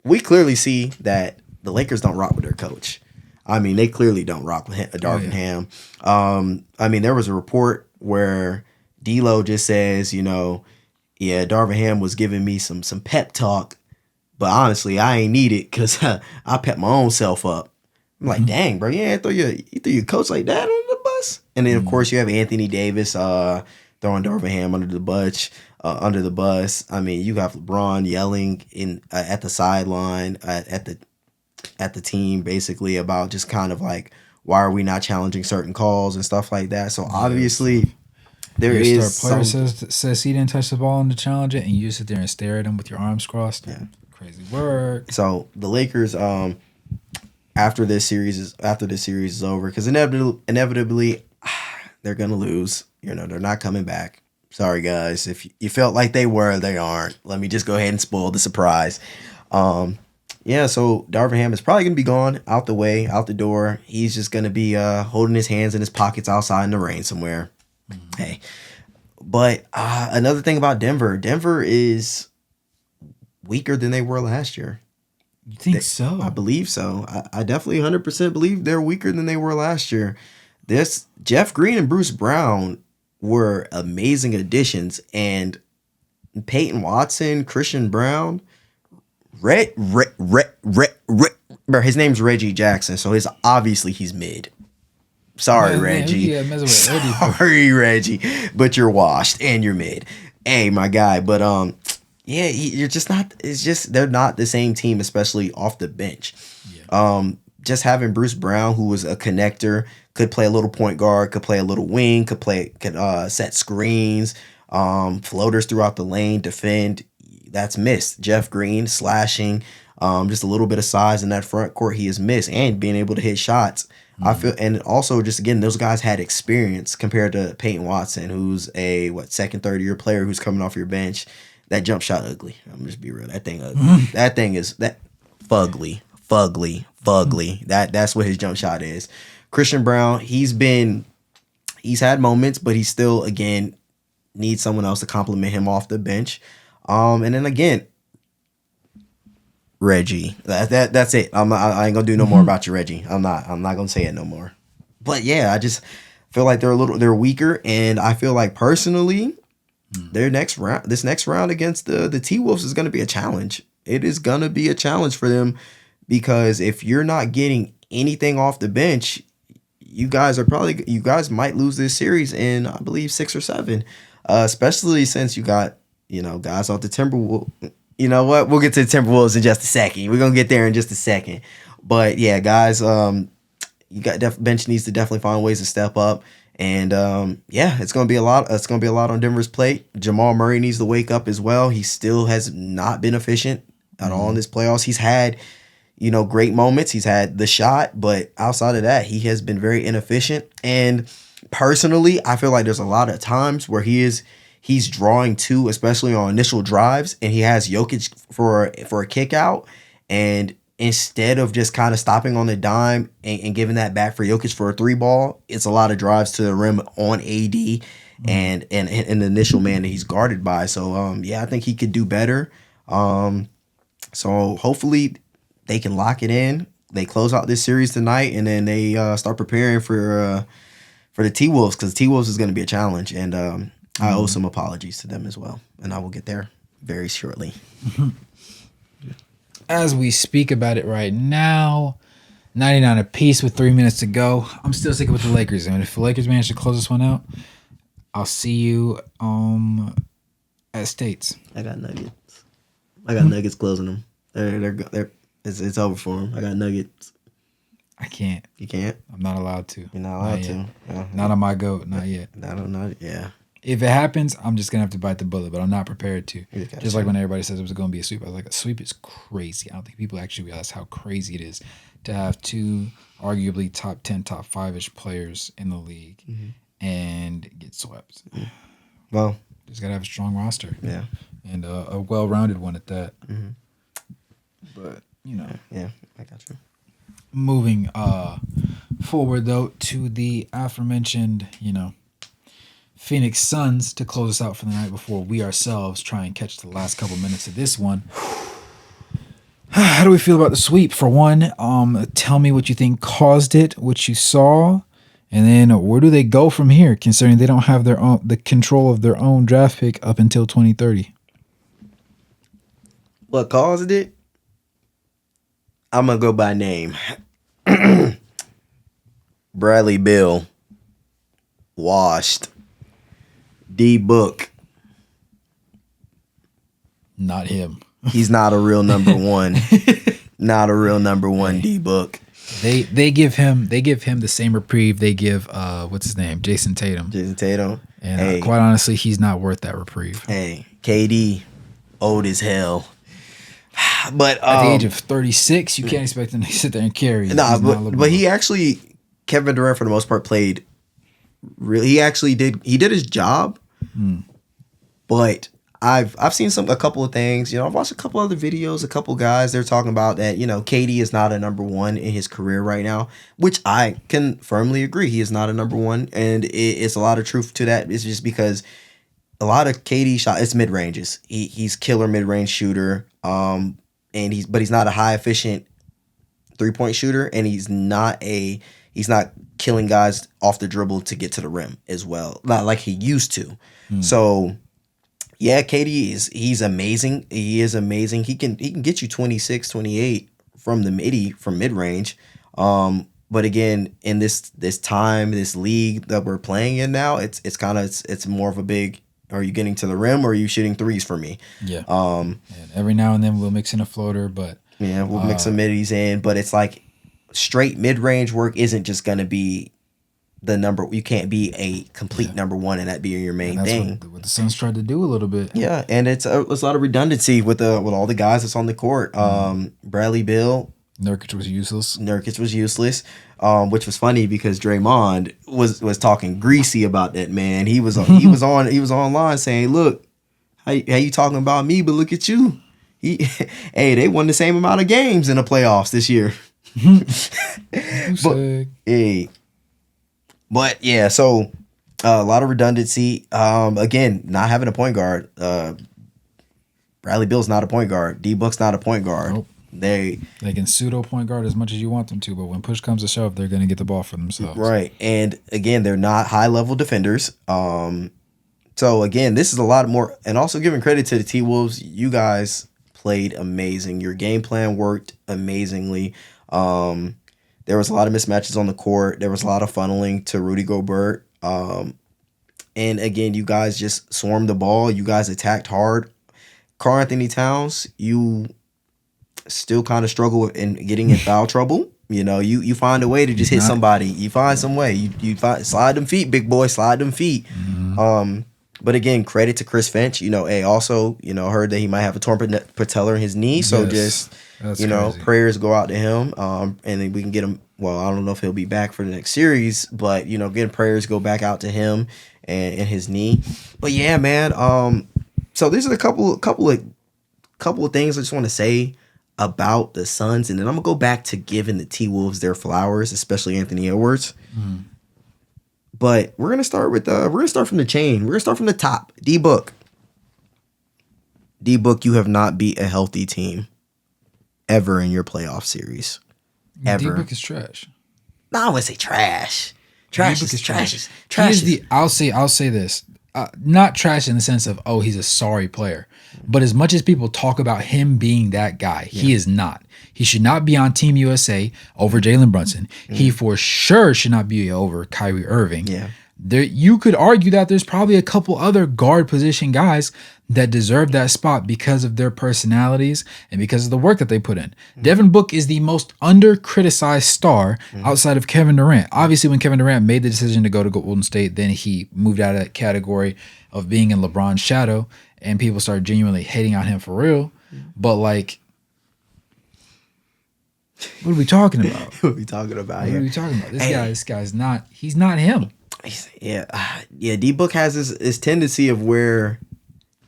We clearly see that the Lakers don't rock with their coach. I mean, they clearly don't rock with Darvin Ham. I mean, there was a report where D'Lo just says, yeah, Darvin Ham was giving me some pep talk, but honestly, I ain't need it because I pep my own self up. I'm like, dang, bro, you throw your coach like that on the bus. And then of course you have Anthony Davis throwing Darvin Ham under the bus. I mean, you have LeBron yelling at the sideline at the team basically about just kind of like, why are we not challenging certain calls and stuff like that. So obviously there is player says he didn't touch the ball and to challenge it, and you just sit there and stare at him with your arms crossed. Yeah, crazy work. So the Lakers, after this series is over, because inevitably they're gonna lose. They're not coming back. Sorry, guys. If you felt like they were, they aren't. Let me just go ahead and spoil the surprise. Yeah, so Darvin Ham is probably going to be gone, out the way, out the door. He's just going to be holding his hands in his pockets outside in the rain somewhere. Mm-hmm. Hey. But another thing about Denver is weaker than they were last year. You think so? I believe so. I definitely 100% believe they're weaker than they were last year. Jeff Green and Bruce Brown were amazing additions, and Peyton Watson, Christian Brown, his name's Reggie Jackson, so he's mid. Sorry, Reggie. Sorry, Reggie, but you're washed and you're mid. Hey, my guy, but yeah, you're just not. It's just they're not the same team, especially off the bench. Yeah. Just having Bruce Brown, who was a connector, could play a little point guard, could play a little wing, could set screens, floaters throughout the lane, defend. That's missed. Jeff Green slashing, just a little bit of size in that front court he has missed, and being able to hit shots. Mm-hmm. I feel, and also just again, those guys had experience compared to Peyton Watson, who's a second, third year player who's coming off your bench. That jump shot ugly. I'm just be real. That thing ugly. Mm-hmm. That thing is fugly. That's what his jump shot is. Christian Brown, he's had moments, but he still again needs someone else to compliment him off the bench. And then again, Reggie. That's it. I ain't gonna do no more about you, Reggie. I'm not gonna say it no more. But yeah, I just feel like they're weaker, and I feel like personally, this next round against the T-Wolves is gonna be a challenge. It is gonna be a challenge for them, because if you're not getting anything off the bench, you guys might lose this series in, I believe, 6 or 7. Especially since you got, guys off the Timberwolves. You know what? We'll get to the Timberwolves in just a second. We're going to get there in just a second. But yeah, guys, you got bench needs to definitely find ways to step up. And yeah, it's gonna be a lot. It's gonna be a lot on Denver's plate. Jamal Murray needs to wake up as well. He still has not been efficient at all in this playoffs. He's had, great moments. He's had the shot, but outside of that, he has been very inefficient. And personally, I feel like there's a lot of times where he's drawing two, especially on initial drives, and he has Jokic for a kick out, and instead of just kind of stopping on the dime and giving that back for Jokic for a three ball, it's a lot of drives to the rim on AD and the initial man that he's guarded by. So yeah, I think he could do better. So hopefully they can lock it in. They close out this series tonight, and then they start preparing for the T-Wolves, because T-Wolves is going to be a challenge, and I owe some apologies to them as well, and I will get there very shortly. As we speak about it right now, 99 apiece with 3 minutes to go. I'm still sticking with the Lakers, and if the Lakers manage to close this one out, I'll see you at States. I got Nuggets. I got Nuggets closing them. It's over for them. I got Nuggets. I can't. You can't? I'm not allowed to. You're not allowed to. Yeah. Not on my goat. Not yet. Yeah. If it happens, I'm just gonna have to bite the bullet, but I'm not prepared to. Just like when everybody says it was gonna be a sweep, I was like, a sweep is crazy. I don't think people actually realize how crazy it is to have two arguably top 10, top 5-ish players in the league and get swept. Well, just gotta have a strong roster. Yeah. And a well-rounded one at that. But yeah, I got you. Moving forward though to the aforementioned, Phoenix Suns to close us out for the night before we ourselves try and catch the last couple minutes of this one. How do we feel about the sweep? For one, tell me what you think caused it, what you saw, and then where do they go from here, considering they don't have the control of their own draft pick up until 2030. What caused it? I'm gonna go by name. Bradley Beal, washed. D-Book. Not him. He's not a real number one. Not a real number one, D-Book. They give him the same reprieve they give what's his name? Jason Tatum. And quite honestly, he's not worth that reprieve. Hey, KD, old as hell. But at the age of 36, you can't expect him to sit there and carry. But he actually, Kevin Durant for the most part played. Really, he did his job. But I've seen a couple of things. I've watched a couple other videos. A couple guys they're talking about that. KD is not a number one in his career right now, which I can firmly agree. He is not a number one, and it's a lot of truth to that. It's just because a lot of KD shot it's mid ranges. He's killer mid range shooter. And he's not a high efficient 3-point shooter, and he's not killing guys off the dribble to get to the rim as well, not like he used to. So yeah, KD he's amazing. He is amazing. He can get you 26, 28 from mid range. But again, in this time, this league that we're playing in now, it's more of a big, are you getting to the rim or are you shooting threes for me? Yeah. And every now and then we'll mix in a floater, but yeah, we'll mix some middies in. But it's like straight mid range work isn't just gonna be the number. You can't be a complete number one and that be your main thing. What the Suns tried to do a little bit. Yeah, and it's a lot of redundancy with all the guys that's on the court. Bradley Beal. Nurkic was useless. Which was funny because Draymond was talking greasy about that man. He was online saying, "Look, how you talking about me? But look at you. They won the same amount of games in the playoffs this year." But yeah, so a lot of redundancy. Again, not having a point guard. Bradley Beal's not a point guard. D-Book's not a point guard. Nope. They can pseudo point guard as much as you want them to, but when push comes to shove, they're going to get the ball for themselves. Right. And again, they're not high level defenders. So again, this is a lot more, and also giving credit to the T-Wolves. You guys played amazing. Your game plan worked amazingly. There was a lot of mismatches on the court. There was a lot of funneling to Rudy Gobert. And again, you guys just swarmed the ball. You guys attacked hard. Karl-Anthony Towns, still kind of struggle in getting in foul trouble. You know, you find a way to just hit somebody. You find some way. You find slide them feet, big boy, slide them feet. But again, credit to Chris Finch. You know, also, you know, heard that he might have a torn patellar in his knee. So just, you know, crazy. Prayers go out to him. And then we can get him. Well, I don't know if he'll be back for the next series, but, you know, again, prayers go back out to him and his knee. But yeah, man. So these are a couple of things I just want to say about the Suns, and then I'm gonna go back to giving the T-Wolves their flowers, especially Anthony Edwards. But we're gonna start from the chain. We're gonna start from the top. D-Book, you have not beat a healthy team ever in your playoff series. Ever. D-Book is trash. No, I wouldn't say trash. Trash is trash. I'll say this. Not trash in the sense of, oh, he's a sorry player. But as much as people talk about him being that guy, he is not. He should not be on Team USA over Jalen Brunson. He for sure should not be over Kyrie Irving. You could argue that there's probably a couple other guard position guys that deserve that spot because of their personalities and because of the work that they put in. Devin Book is the most under-criticized star outside of Kevin Durant. Obviously, when Kevin Durant made the decision to go to Golden State, then he moved out of that category of being in LeBron's shadow, and people started genuinely hating on him for real. But, like, what are we talking about? What are we talking about here? What are we talking about? This guy's not, he's not him. Yeah. D-Book has this tendency of where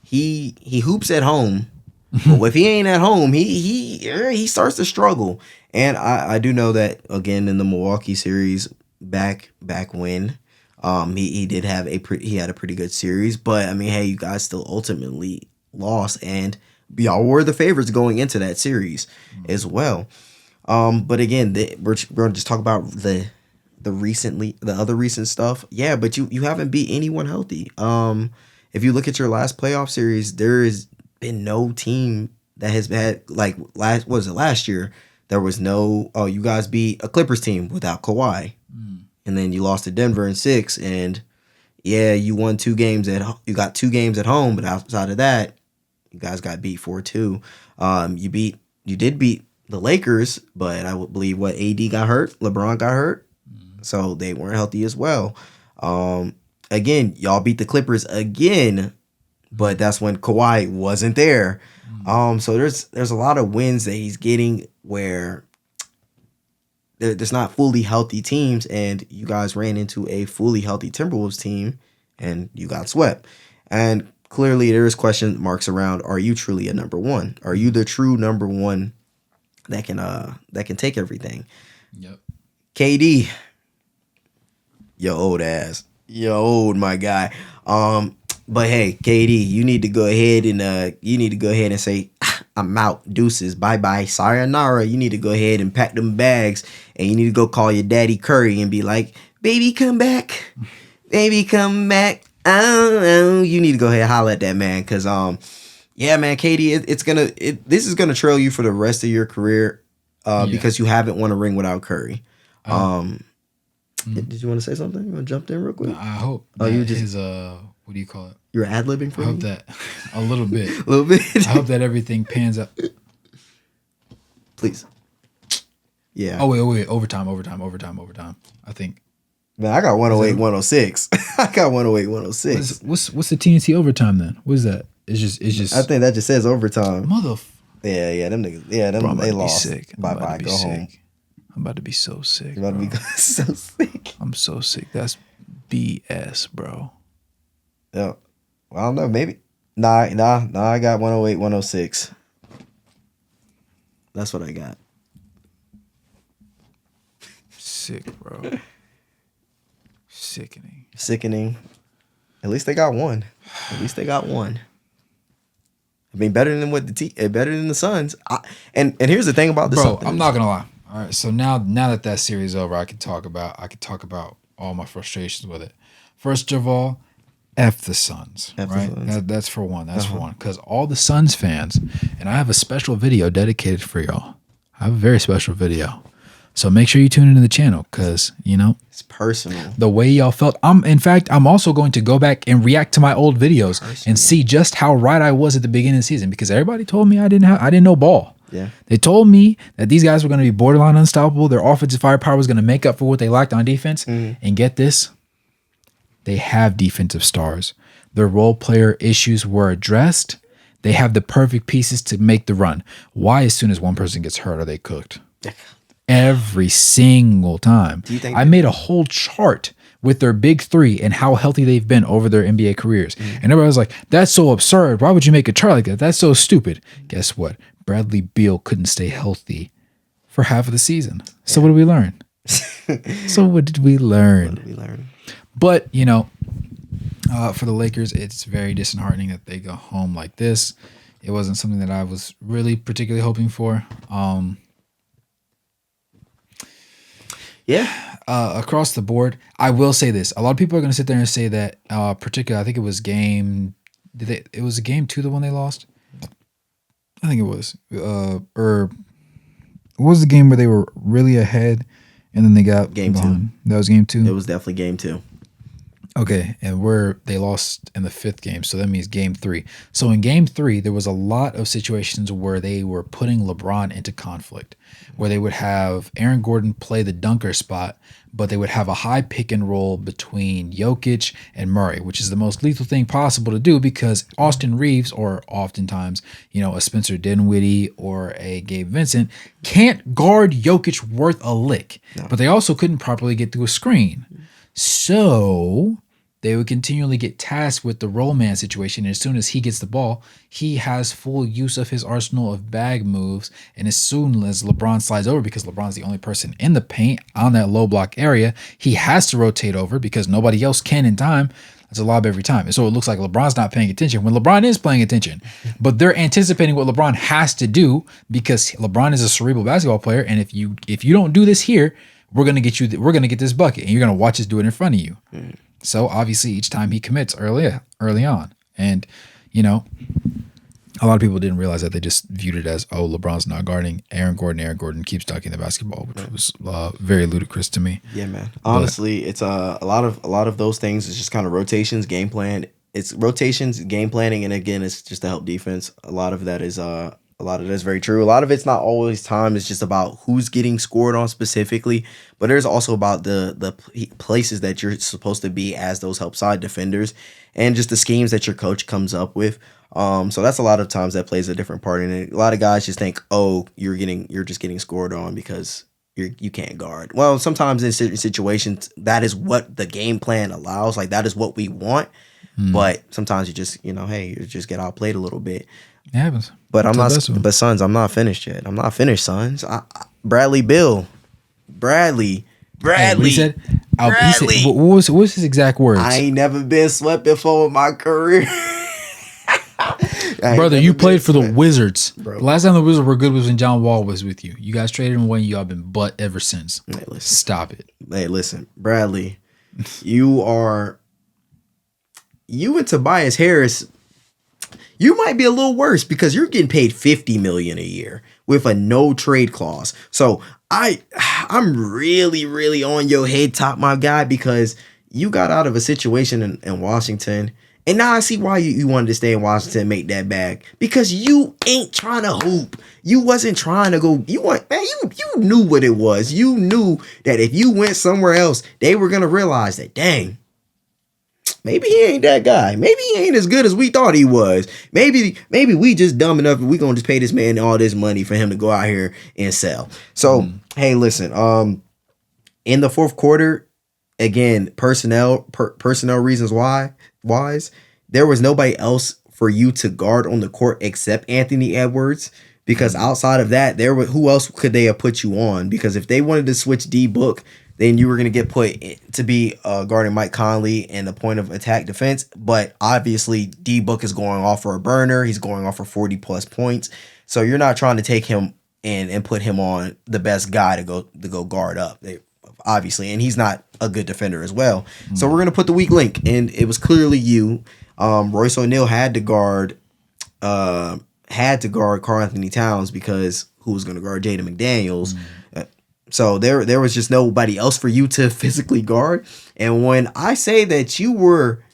he hoops at home, but if he ain't at home, he starts to struggle. And I do know that, again, in the Milwaukee series back when, he did have he had a pretty good series. But I mean, hey, you guys still ultimately lost, and y'all were the favorites going into that series as well. But again, we're going to just talk about the other recent stuff. Yeah, but you haven't beat anyone healthy. If you look at your last playoff series, there has been no team that has had, like, last year? There was no, you guys beat a Clippers team without Kawhi. And then you lost to Denver in 6, and yeah, you won 2 games you got 2 games at home, but outside of that, you guys got beat 4-2. You did beat the Lakers, but I would believe AD got hurt, LeBron got hurt. So they weren't healthy as well. Again, y'all beat the Clippers again, but that's when Kawhi wasn't there. So there's a lot of wins that he's getting where there's not fully healthy teams, and you guys ran into a fully healthy Timberwolves team, and you got swept. And clearly there is question marks around, are you truly a number one? Are you the true number one that can take everything? Yep. KD. Yo old ass. Yo old, my guy. But hey, KD, you need to go ahead and say, I'm out. Deuces. Bye-bye. Sayonara. You need to go ahead and pack them bags, and you need to go call your daddy Curry and be like, baby, come back. Baby, come back. Oh. You need to go ahead and holler at that man, because yeah, man, KD, this is gonna trail you for the rest of your career because you haven't won a ring without Curry. Did you want to say something? You want to jump in real quick? I hope. You just his what do you call it? You're ad-libbing for me? I hope that a little bit. A little bit. I hope that everything pans out. Please. Yeah. Oh wait. Overtime. I think. Man, I got 108, 106. I got 108, 106. What's the TNT overtime then? What is that? It's just. I think that just says overtime. Yeah, them niggas. Yeah, them they lost. Sick. Bye. Go home. I'm about to be so sick. You're about to be so sick. I'm so sick. That's BS, bro. Yeah. Well, I don't know. Maybe. Nah. I got 108, 106. That's what I got. Sick, bro. Sickening. At least they got one. I mean, better than the Suns. And here's the thing about the Suns. Bro, I'm not gonna lie. All right, so now that series is over, I could talk about all my frustrations with it. First of all, F the Suns, right? That's for one. For one, because all the Suns fans, and I have a special video dedicated for y'all. I have a very special video, so make sure you tune into the channel because it's personal. The way y'all felt. I'm also going to go back and react to my old videos and see just how right I was at the beginning of the season, because everybody told me I didn't know ball. Yeah. They told me that these guys were going to be borderline unstoppable. Their offensive firepower was going to make up for what they lacked on defense. And get this, they have defensive stars. Their role player issues were addressed. They have the perfect pieces to make the run. Why, as soon as one person gets hurt, are they cooked? Every single time. Do you think I made a whole chart with their big three and how healthy they've been over their NBA careers. And everybody was like, that's so absurd. Why would you make a chart like that? That's so stupid. Guess what? Bradley Beal couldn't stay healthy for half of the season. So what did we learn? What did we learn? But, for the Lakers, it's very disheartening that they go home like this. It wasn't something that I was really particularly hoping for. Across the board, I will say this. A lot of people are going to sit there and say that, particularly, I think it was it was game 2, the one they lost? I think it was. Or what was the game where they were really ahead and then they got Game behind? 2. That was game 2? It was definitely game 2. Okay, and they lost in the 5th game, so that means game 3. So in game 3, there was a lot of situations where they were putting LeBron into conflict, where they would have Aaron Gordon play the dunker spot, but they would have a high pick and roll between Jokic and Murray, which is the most lethal thing possible to do because Austin Reeves, or oftentimes, a Spencer Dinwiddie or a Gabe Vincent, can't guard Jokic worth a lick, but they also couldn't properly get through a screen. So they would continually get tasked with the roll man situation. And as soon as he gets the ball, he has full use of his arsenal of bag moves. And as soon as LeBron slides over, because LeBron's the only person in the paint on that low block area, he has to rotate over because nobody else can in time. That's a lob every time. And so it looks like LeBron's not paying attention when LeBron is paying attention. But they're anticipating what LeBron has to do because LeBron is a cerebral basketball player. And if you don't do this here, we're gonna get this bucket, and you're gonna watch us do it in front of you. So obviously, each time he commits early on, and a lot of people didn't realize that. They just viewed it as, oh, LeBron's not guarding Aaron Gordon. Aaron Gordon keeps dunking the basketball, which was very ludicrous to me. Yeah, man. Honestly, it's a lot of those things is just kind of rotations, game plan. It's rotations, game planning, and again, it's just to help defense. A lot of that is very true. A lot of it's not always time. It's just about who's getting scored on specifically. But there's also about the places that you're supposed to be as those help side defenders and just the schemes that your coach comes up with. So that's a lot of times that plays a different part in it. A lot of guys just think, oh, you're just getting scored on because you can't guard. Well, sometimes in certain situations, that is what the game plan allows. Like that is what we want. But sometimes you just, hey, you just get outplayed a little bit. It happens. But Sons, I'm not finished yet. I'm not finished, Sons. Bradley Beal. Bradley. He said, what was his exact words? I ain't never been swept before in my career. Brother, you played for the Wizards. Bro. The last time the Wizards were good was when John Wall was with you. You guys traded him away. Y'all been butt ever since. Hey, listen. Stop it. Hey, listen. Bradley, you and Tobias Harris, you might be a little worse because you're getting paid $50 million a year with a no trade clause. So I'm really, really on your head top, my guy, because you got out of a situation in Washington. And now I see why you wanted to stay in Washington and make that bag. Because you ain't trying to hoop. You wasn't trying to go. You knew what it was. You knew that if you went somewhere else, they were going to realize that, dang, maybe he ain't that guy. Maybe he ain't as good as we thought he was. Maybe we just dumb enough and we going to just pay this man all this money for him to go out here and sell. So, hey, listen, in the fourth quarter, again, personnel reasons wise, there was nobody else for you to guard on the court except Anthony Edwards, because outside of that, who else could they have put you on? Because if they wanted to switch D Book, then you were going to get put to be guarding Mike Conley in the point of attack defense. But obviously, D Book is going off for a burner. He's going off for 40 plus points. So you're not trying to take him and put him on the best guy to go guard up. Obviously, and he's not a good defender as well. So we're gonna put the weak link, and it was clearly you. Royce O'Neal had to guard Karl Anthony Towns because who was gonna guard Jaden McDaniels. So there was just nobody else for you to physically guard. And when I say that you were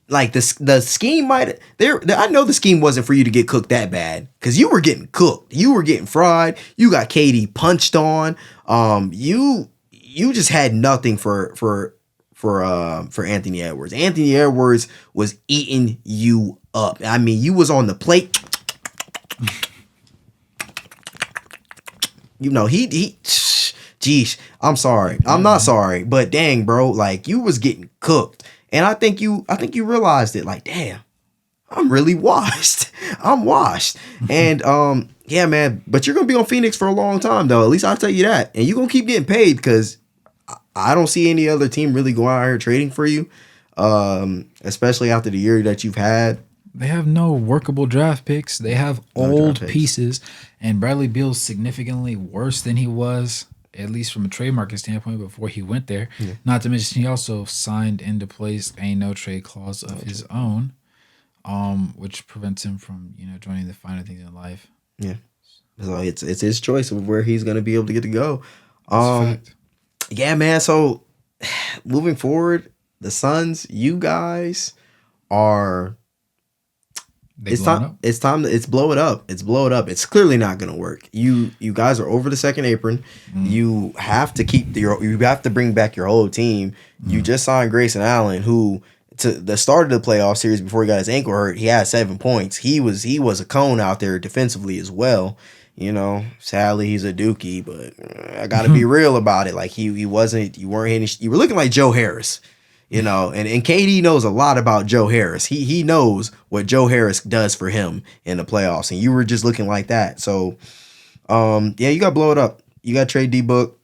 like the scheme might there. I know the scheme wasn't for you to get cooked that bad because you were getting cooked. You were getting fried. You got KD punched on. You just had nothing for Anthony Edwards. Anthony Edwards was eating you up. I mean, you was on the plate. You know, geesh, I'm sorry. I'm not sorry, but dang, bro, like you was getting cooked. And I think you realized it, like, damn, I'm really washed. I'm washed. And yeah, man, but you're gonna be on Phoenix for a long time though. At least I'll tell you that. And you're gonna keep getting paid because I don't see any other team really going out here trading for you. Especially after the year that you've had. They have no workable draft picks. They have old pieces, and Bradley Beal's significantly worse than he was, at least from a trade market standpoint, before he went there. Yeah. Not to mention he also signed into place a no trade clause of his own, which prevents him from joining the finer things in life. Yeah, so it's his choice of where he's going to be able to get to go. Yeah, man. So moving forward, the Suns, you guys are. It's time to blow it up. Blow it up. It's clearly not gonna work. You guys are over the second apron. You have to you have to bring back your whole team. You just signed Grayson Allen, who to the start of the playoff series before he got his ankle hurt, he had 7 points. He was a cone out there defensively as well. Sadly he's a dookie, but I gotta be real about it. Like you weren't hitting. You were looking like Joe Harris. And KD knows a lot about Joe Harris. He knows what Joe Harris does for him in the playoffs, and you were just looking like that. So, yeah, you got to blow it up. You got to trade D-Book.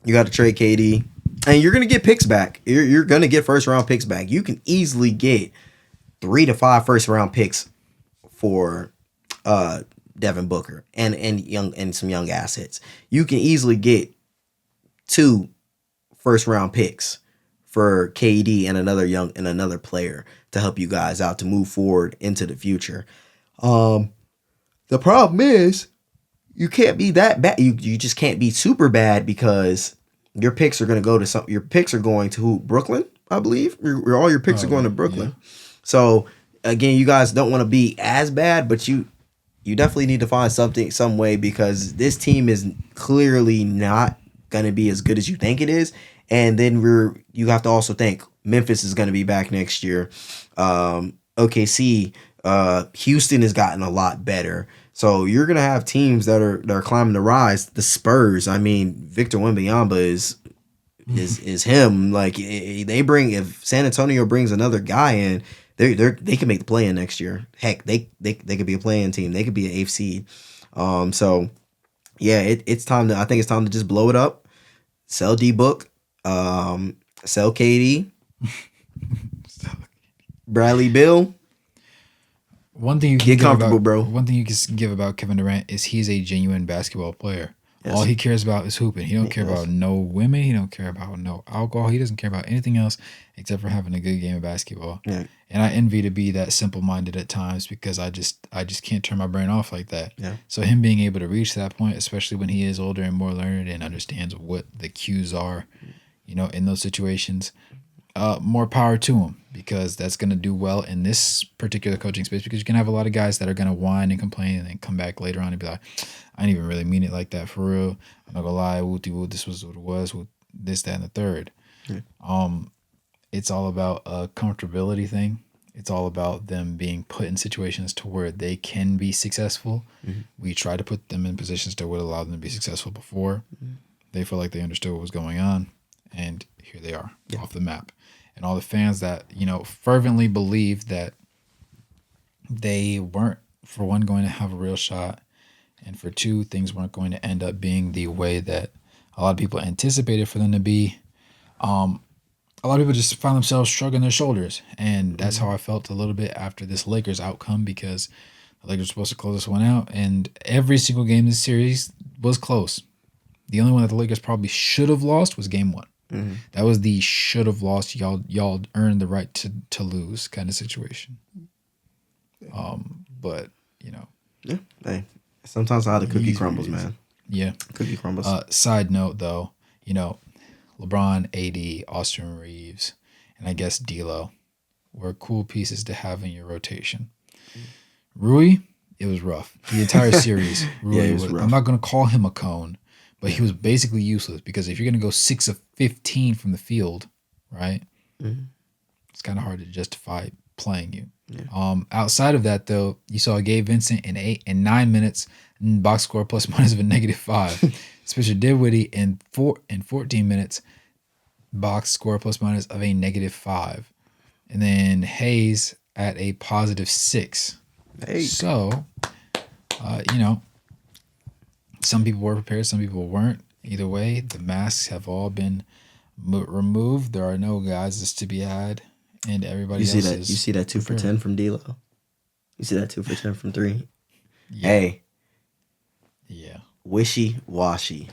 You got to trade KD, and you're gonna get picks back. You're gonna get first round picks back. You can easily get 3 to 5 first round picks for Devin Booker and some young assets. You can easily get 2 first round picks for KD and another player to help you guys out to move forward into the future. The problem is you can't be that bad. You just can't be super bad because your picks are going to go to your picks are going to who? Brooklyn, I believe. All your picks are going to Brooklyn. Yeah. So again, you guys don't want to be as bad, but you definitely need to find some way because this team is clearly not going to be as good as you think it is. And then you have to also think Memphis is going to be back next year. OKC, Houston has gotten a lot better. So you're going to have teams that are climbing the rise. The Spurs, I mean, Victor Wembanyama is him. Like if San Antonio brings another guy in, they can make the play-in next year. Heck, they could be a play-in team. They could be an 8th seed. So yeah, it's time I think it's time to just blow it up. Sell D-Book. Sell KD. Bradley Beal. One thing you can get comfortable, bro. One thing you can give about Kevin Durant is he's a genuine basketball player. Yes. All he cares about is hooping. He don't care about no women. He don't care about no alcohol. He doesn't care about anything else except for having a good game of basketball. Yeah. And I envy to be that simple-minded at times because I just can't turn my brain off like that. Yeah. So him being able to reach that point, especially when he is older and more learned and understands what the cues are, in those situations, more power to him because that's going to do well in this particular coaching space because you can have a lot of guys that are going to whine and complain and then come back later on and be like, I didn't even really mean it like that for real. I'm not going to lie, wooty-woo, this was what it was, this, that, and the third. Yeah. It's all about a comfortability thing. It's all about them being put in situations to where they can be successful. Mm-hmm. We try to put them in positions that would allow them to be successful before. Mm-hmm. They felt like they understood what was going on. And here they are off the map. And all the fans that, fervently believed that they weren't, for one, going to have a real shot. And for two, things weren't going to end up being the way that a lot of people anticipated for them to be. A lot of people just found themselves shrugging their shoulders. And that's how I felt a little bit after this Lakers outcome because the Lakers were supposed to close this one out. And every single game in this series was close. The only one that the Lakers probably should have lost was game 1. Mm-hmm. That was the should have lost. Y'all earned the right to lose kind of situation. But yeah. Hey, sometimes how the cookie crumbles, man. Yeah, cookie crumbles. Side note, though, LeBron, AD, Austin Reeves, and I guess D'Lo, were cool pieces to have in your rotation. Rui, it was rough. The entire series, Rui it was rough. I'm not going to call him a cone, but he was basically useless because if you're going to go 6 of 15 from the field, right, it's kind of hard to justify playing you. Yeah. Outside of that, though, you saw Gabe Vincent in 8 and 9 minutes, box score plus minus of a -5. Spencer Dinwiddie in 14 minutes, box score plus minus of a -5. And then Hayes at a +6. Hey. So, some people were prepared, some people weren't. Either way, the masks have all been removed. There are no guys to be had, and everybody else is. You see that 2 for 10 from D'Lo? You see that 2 for 10 from 3? Yeah. Hey. Yeah. Wishy-washy.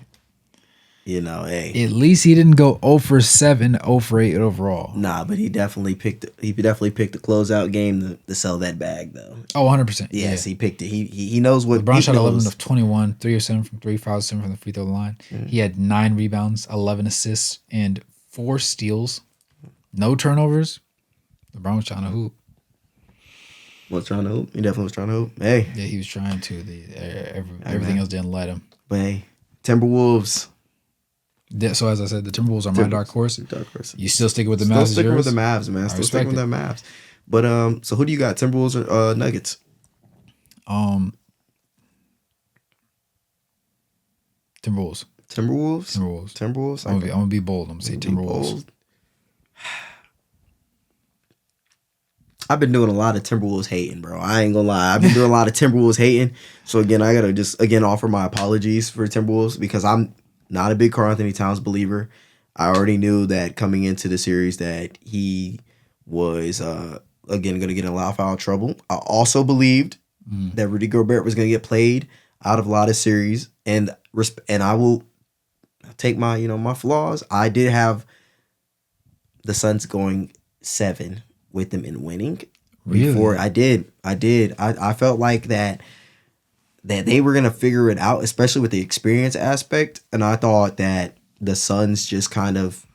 Hey. At least he didn't go 0 for 7, 0 for 8 overall. Nah, but he definitely picked the closeout game to sell that bag though. Oh, 100%. Yes, he picked it. He knows what LeBron shot 11 of 21, 3 of 7 from 3, 5 of 7 from the free throw line. He had 9 rebounds, 11 assists, and 4 steals. No turnovers. LeBron was trying to hoop. Was trying to hoop. He definitely was trying to hoop. Hey. Yeah, he was trying to. Everything else didn't let him. But hey, Timberwolves. So as I said, the Timberwolves are my dark horse. Dark horse. You still sticking with the Mavs? Still sticking with the Mavs, man. Still sticking with the Mavs. But so who do you got? Timberwolves or Nuggets? Timberwolves. Timberwolves. I'm gonna be bold. I'm gonna say Timberwolves. I've been doing a lot of Timberwolves hating, bro. I ain't gonna lie. I've been doing a lot of Timberwolves hating. So again, I gotta just offer my apologies for Timberwolves because I'm not a big Karl-Anthony Towns believer. I already knew that coming into the series that he was again gonna get in a lot of foul trouble. I also believed that Rudy Gobert was gonna get played out of a lot of series, and I will take my my flaws. I did have the Suns going 7 with them in winning. Really? Before I did. I felt like that they were gonna figure it out, especially with the experience aspect. And I thought that the Suns just kind of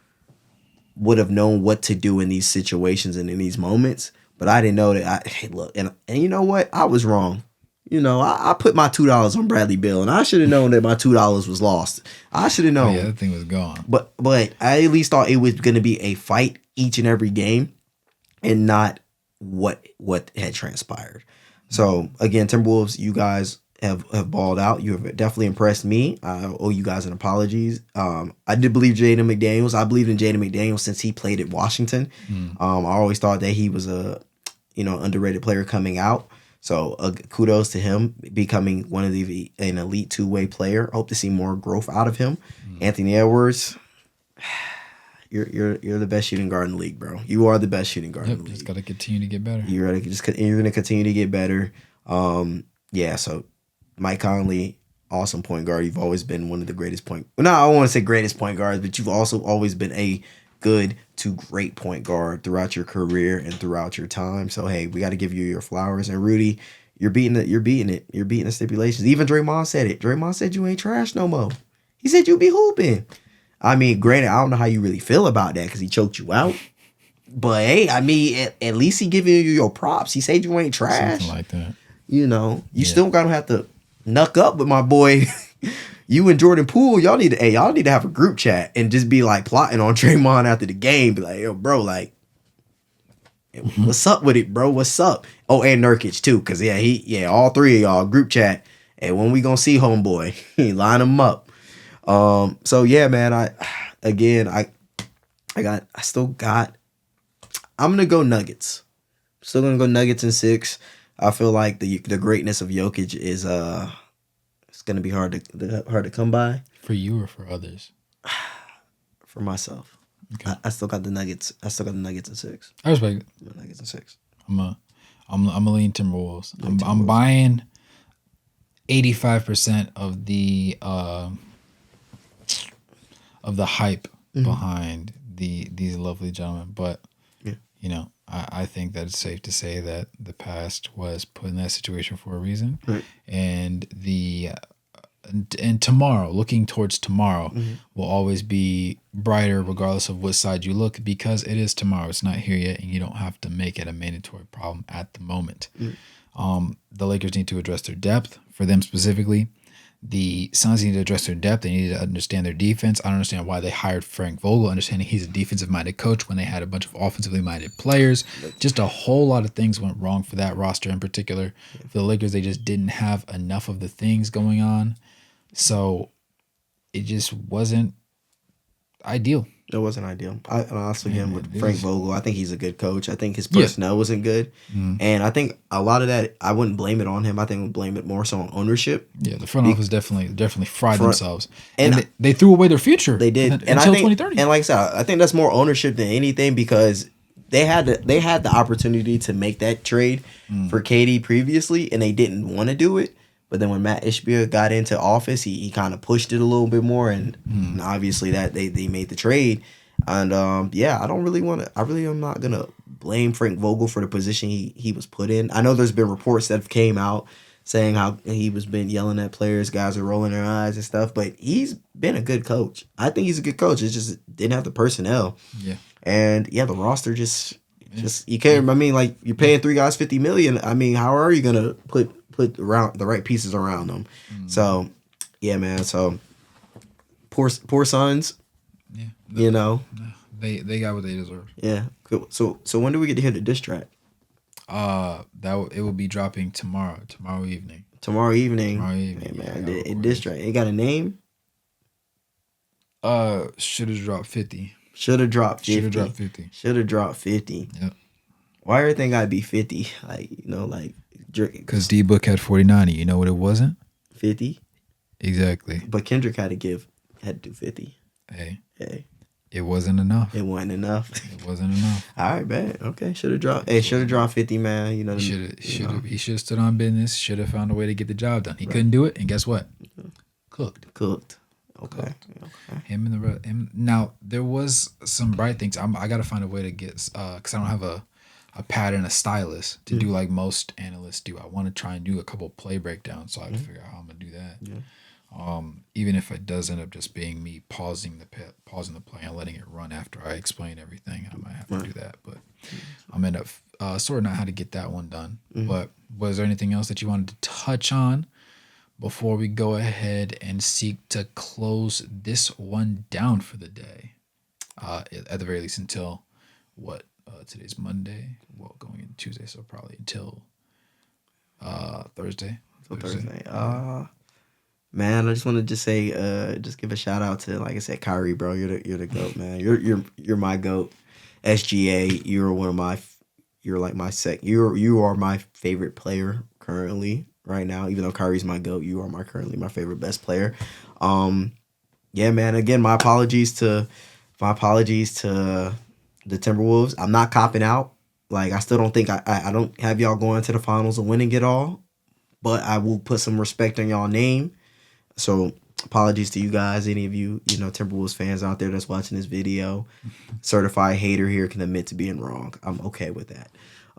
would have known what to do in these situations and in these moments. But I didn't know that. Hey, look, and you know what? I was wrong. I put my $2 on Bradley Beal, and I should have known that my $2 was lost. I should have known. Oh, yeah, that thing was gone. But I at least thought it was going to be a fight each and every game, and not what had transpired. So again, Timberwolves, you guys have balled out. You have definitely impressed me. I owe you guys an apology. I did believe Jaden McDaniels. I believed in Jaden McDaniels since he played at Washington. I always thought that he was a underrated player coming out. So kudos to him becoming one of an elite 2-way player. Hope to see more growth out of him. Anthony Edwards, you're the best shooting guard in the league, bro. You are the best shooting guard in the league. Just got to continue to get better. You're going to continue to get better. So Mike Conley, awesome point guard. You've always been one of the greatest I don't want to say greatest point guards, but you've also always been a good to great point guard throughout your career and throughout your time. So hey, we got to give you your flowers. And Rudy, you're beating it. You're beating the stipulations. Even Draymond said it. Draymond said you ain't trash no more. He said you be hooping. I mean, granted, I don't know how you really feel about that because he choked you out. But hey, I mean, at least he giving you your props. He said you ain't trash. Something like that. You still gotta have to knuck up with my boy. You and Jordan Poole, y'all need to have a group chat and just be like plotting on Draymond after the game. Be like, yo, bro, like, what's up with it, bro? What's up? Oh, and Nurkic too, cause all 3 of y'all group chat. And when we gonna see homeboy, line him up. So yeah, man. I'm gonna go Nuggets. Still gonna go Nuggets in 6. I feel like the greatness of Jokic is it's gonna be hard to come by. For you or for others? For myself. Okay. I still got the Nuggets. I still got the Nuggets in 6. I respect it. The Nuggets in 6. I'm a lean Timberwolves. I'm buying 85% of the hype behind these lovely gentlemen, but I think that it's safe to say that the past was put in that situation for a reason, right. And the and tomorrow, looking towards tomorrow, will always be brighter regardless of what side you look, because it is tomorrow. It's not here yet, and you don't have to make it a mandatory problem at the moment. The Lakers need to address their depth. For them specifically, the Suns need to address their depth. They need to understand their defense. I don't understand why they hired Frank Vogel, understanding he's a defensive-minded coach when they had a bunch of offensively-minded players. Just a whole lot of things went wrong for that roster in particular. For the Lakers, they just didn't have enough of the things going on. So it just wasn't ideal. It wasn't ideal. I also, again, with Frank Vogel, I think he's a good coach. I think his personnel wasn't good. And I think a lot of that, I wouldn't blame it on him. I think I would blame it more so on ownership. Yeah, the front office definitely fried themselves. And they threw away their future. They did. Until 2030. And like I said, I think that's more ownership than anything, because they had the opportunity to make that trade for KD previously, and they didn't want to do it. But then when Matt Ishbia got into office, he kind of pushed it a little bit more, and obviously that they made the trade. And I don't really want to. I really am not gonna blame Frank Vogel for the position he was put in. I know there's been reports that have came out saying how he was been yelling at players, guys are rolling their eyes and stuff. But he's been a good coach. I think he's a good coach. It just didn't have the personnel. Yeah. And the roster just you can't. I mean, like, you're paying 3 guys $50 million. I mean, how are you gonna put around the right pieces around them? So, yeah, man. So poor Suns. Yeah. They got what they deserve. Yeah. Cool. So when do we get to hear the diss track? It will be dropping tomorrow evening. Tomorrow evening. Hey, man. The diss track. It got a name? Should have dropped 50. Should have dropped 50. Should have dropped 50. Yep. Why everything gotta be 50? Because D-Book had 49. You know what it wasn't? 50. Exactly. But Kendrick had to do 50. Hey. It wasn't enough. It wasn't enough. It wasn't enough. All right, man. Okay, should have dropped. Hey, should have dropped 50, man. You know, he should have stood on business. Should have found a way to get the job done. He couldn't do it, and guess what? Cooked. Okay. Him and the rest. Now there was some bright things. I got to find a way to get because I don't have a pattern, a stylus to do like most analysts do. I want to try and do a couple play breakdowns, so I have to figure out how I'm gonna do that. Yeah. Even if it does end up just being me pausing the play and letting it run after I explain everything, I might have to do that. But I'm end up sorting out how to get that one done. But was there anything else that you wanted to touch on before we go ahead and seek to close this one down for the day? At the very least until what? Today's Monday. Well, going into Tuesday, so probably until Thursday. Thursday. Man, I just want to just say, just give a shout out to, like I said, Kyrie, bro. You're the GOAT, man. You're my GOAT. SGA, you are my favorite player currently right now. Even though Kyrie's my GOAT, you are currently my favorite best player. Yeah, man. Again, my apologies to the Timberwolves. I'm not copping out. Like, I still don't think I don't have y'all going to the finals and winning it all, but I will put some respect on y'all name. So apologies to you guys, any of you, Timberwolves fans out there that's watching this video. Certified hater here can admit to being wrong. I'm okay with that.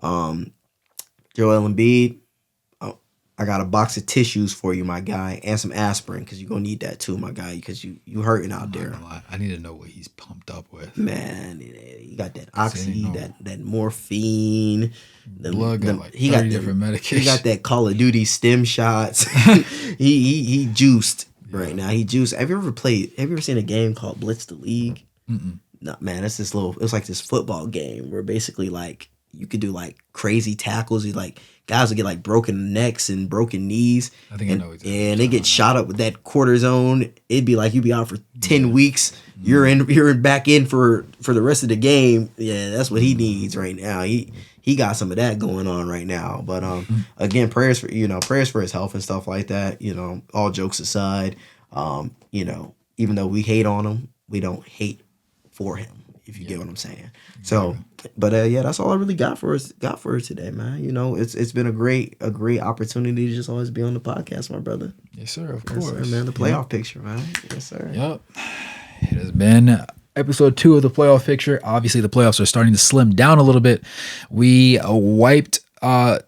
Joel Embiid, I got a box of tissues for you, my guy, and some aspirin, because you're going to need that too, my guy, because you hurting out there. I need to know what he's pumped up with. Man, he got that oxy, that morphine. He got different medications. He got that Call of Duty stem shots. he juiced right now. He juiced. Have you ever seen a game called Blitz the League? No, man, it's like this football game where basically, like, you could do like crazy tackles. Guys would get like broken necks and broken knees. I think I know exactly. And they get shot up with that cortisone. It'd be like you'd be out for 10 weeks. You're back in for the rest of the game. Yeah, that's what he needs right now. He got some of that going on right now. But again, prayers for his health and stuff like that. All jokes aside, even though we hate on him, we don't hate for him. If you get what I'm saying. So, but that's all I really got for us today, man. It's been a great opportunity to just always be on the podcast, my brother. Yes, sir. Of course, sir, man. The playoff picture, man. Yes, sir. Yep. It has been episode 2 of the playoff picture. Obviously, the playoffs are starting to slim down a little bit. We wiped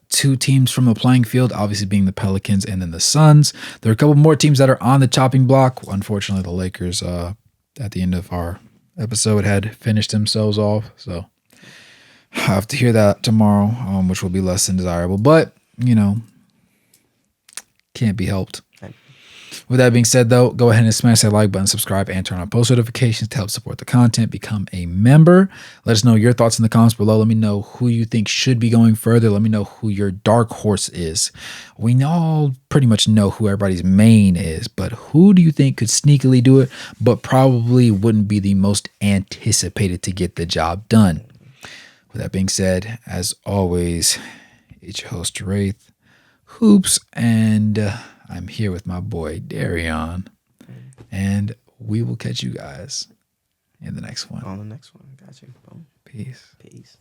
two teams from the playing field, obviously being the Pelicans and then the Suns. There are a couple more teams that are on the chopping block. Unfortunately, the Lakers, at the end of our episode, had finished themselves off. So I have to hear that tomorrow, which will be less than desirable. But, can't be helped. With that being said, though, go ahead and smash that like button, subscribe, and turn on post notifications to help support the content. Become a member. Let us know your thoughts in the comments below. Let me know who you think should be going further. Let me know who your dark horse is. We all pretty much know who everybody's main is, but who do you think could sneakily do it, but probably wouldn't be the most anticipated to get the job done? With that being said, as always, it's your host, Wraith Hoops, and I'm here with my boy Darion, and we will catch you guys in the next one. On the next one. Got you. Boom. Peace. Peace.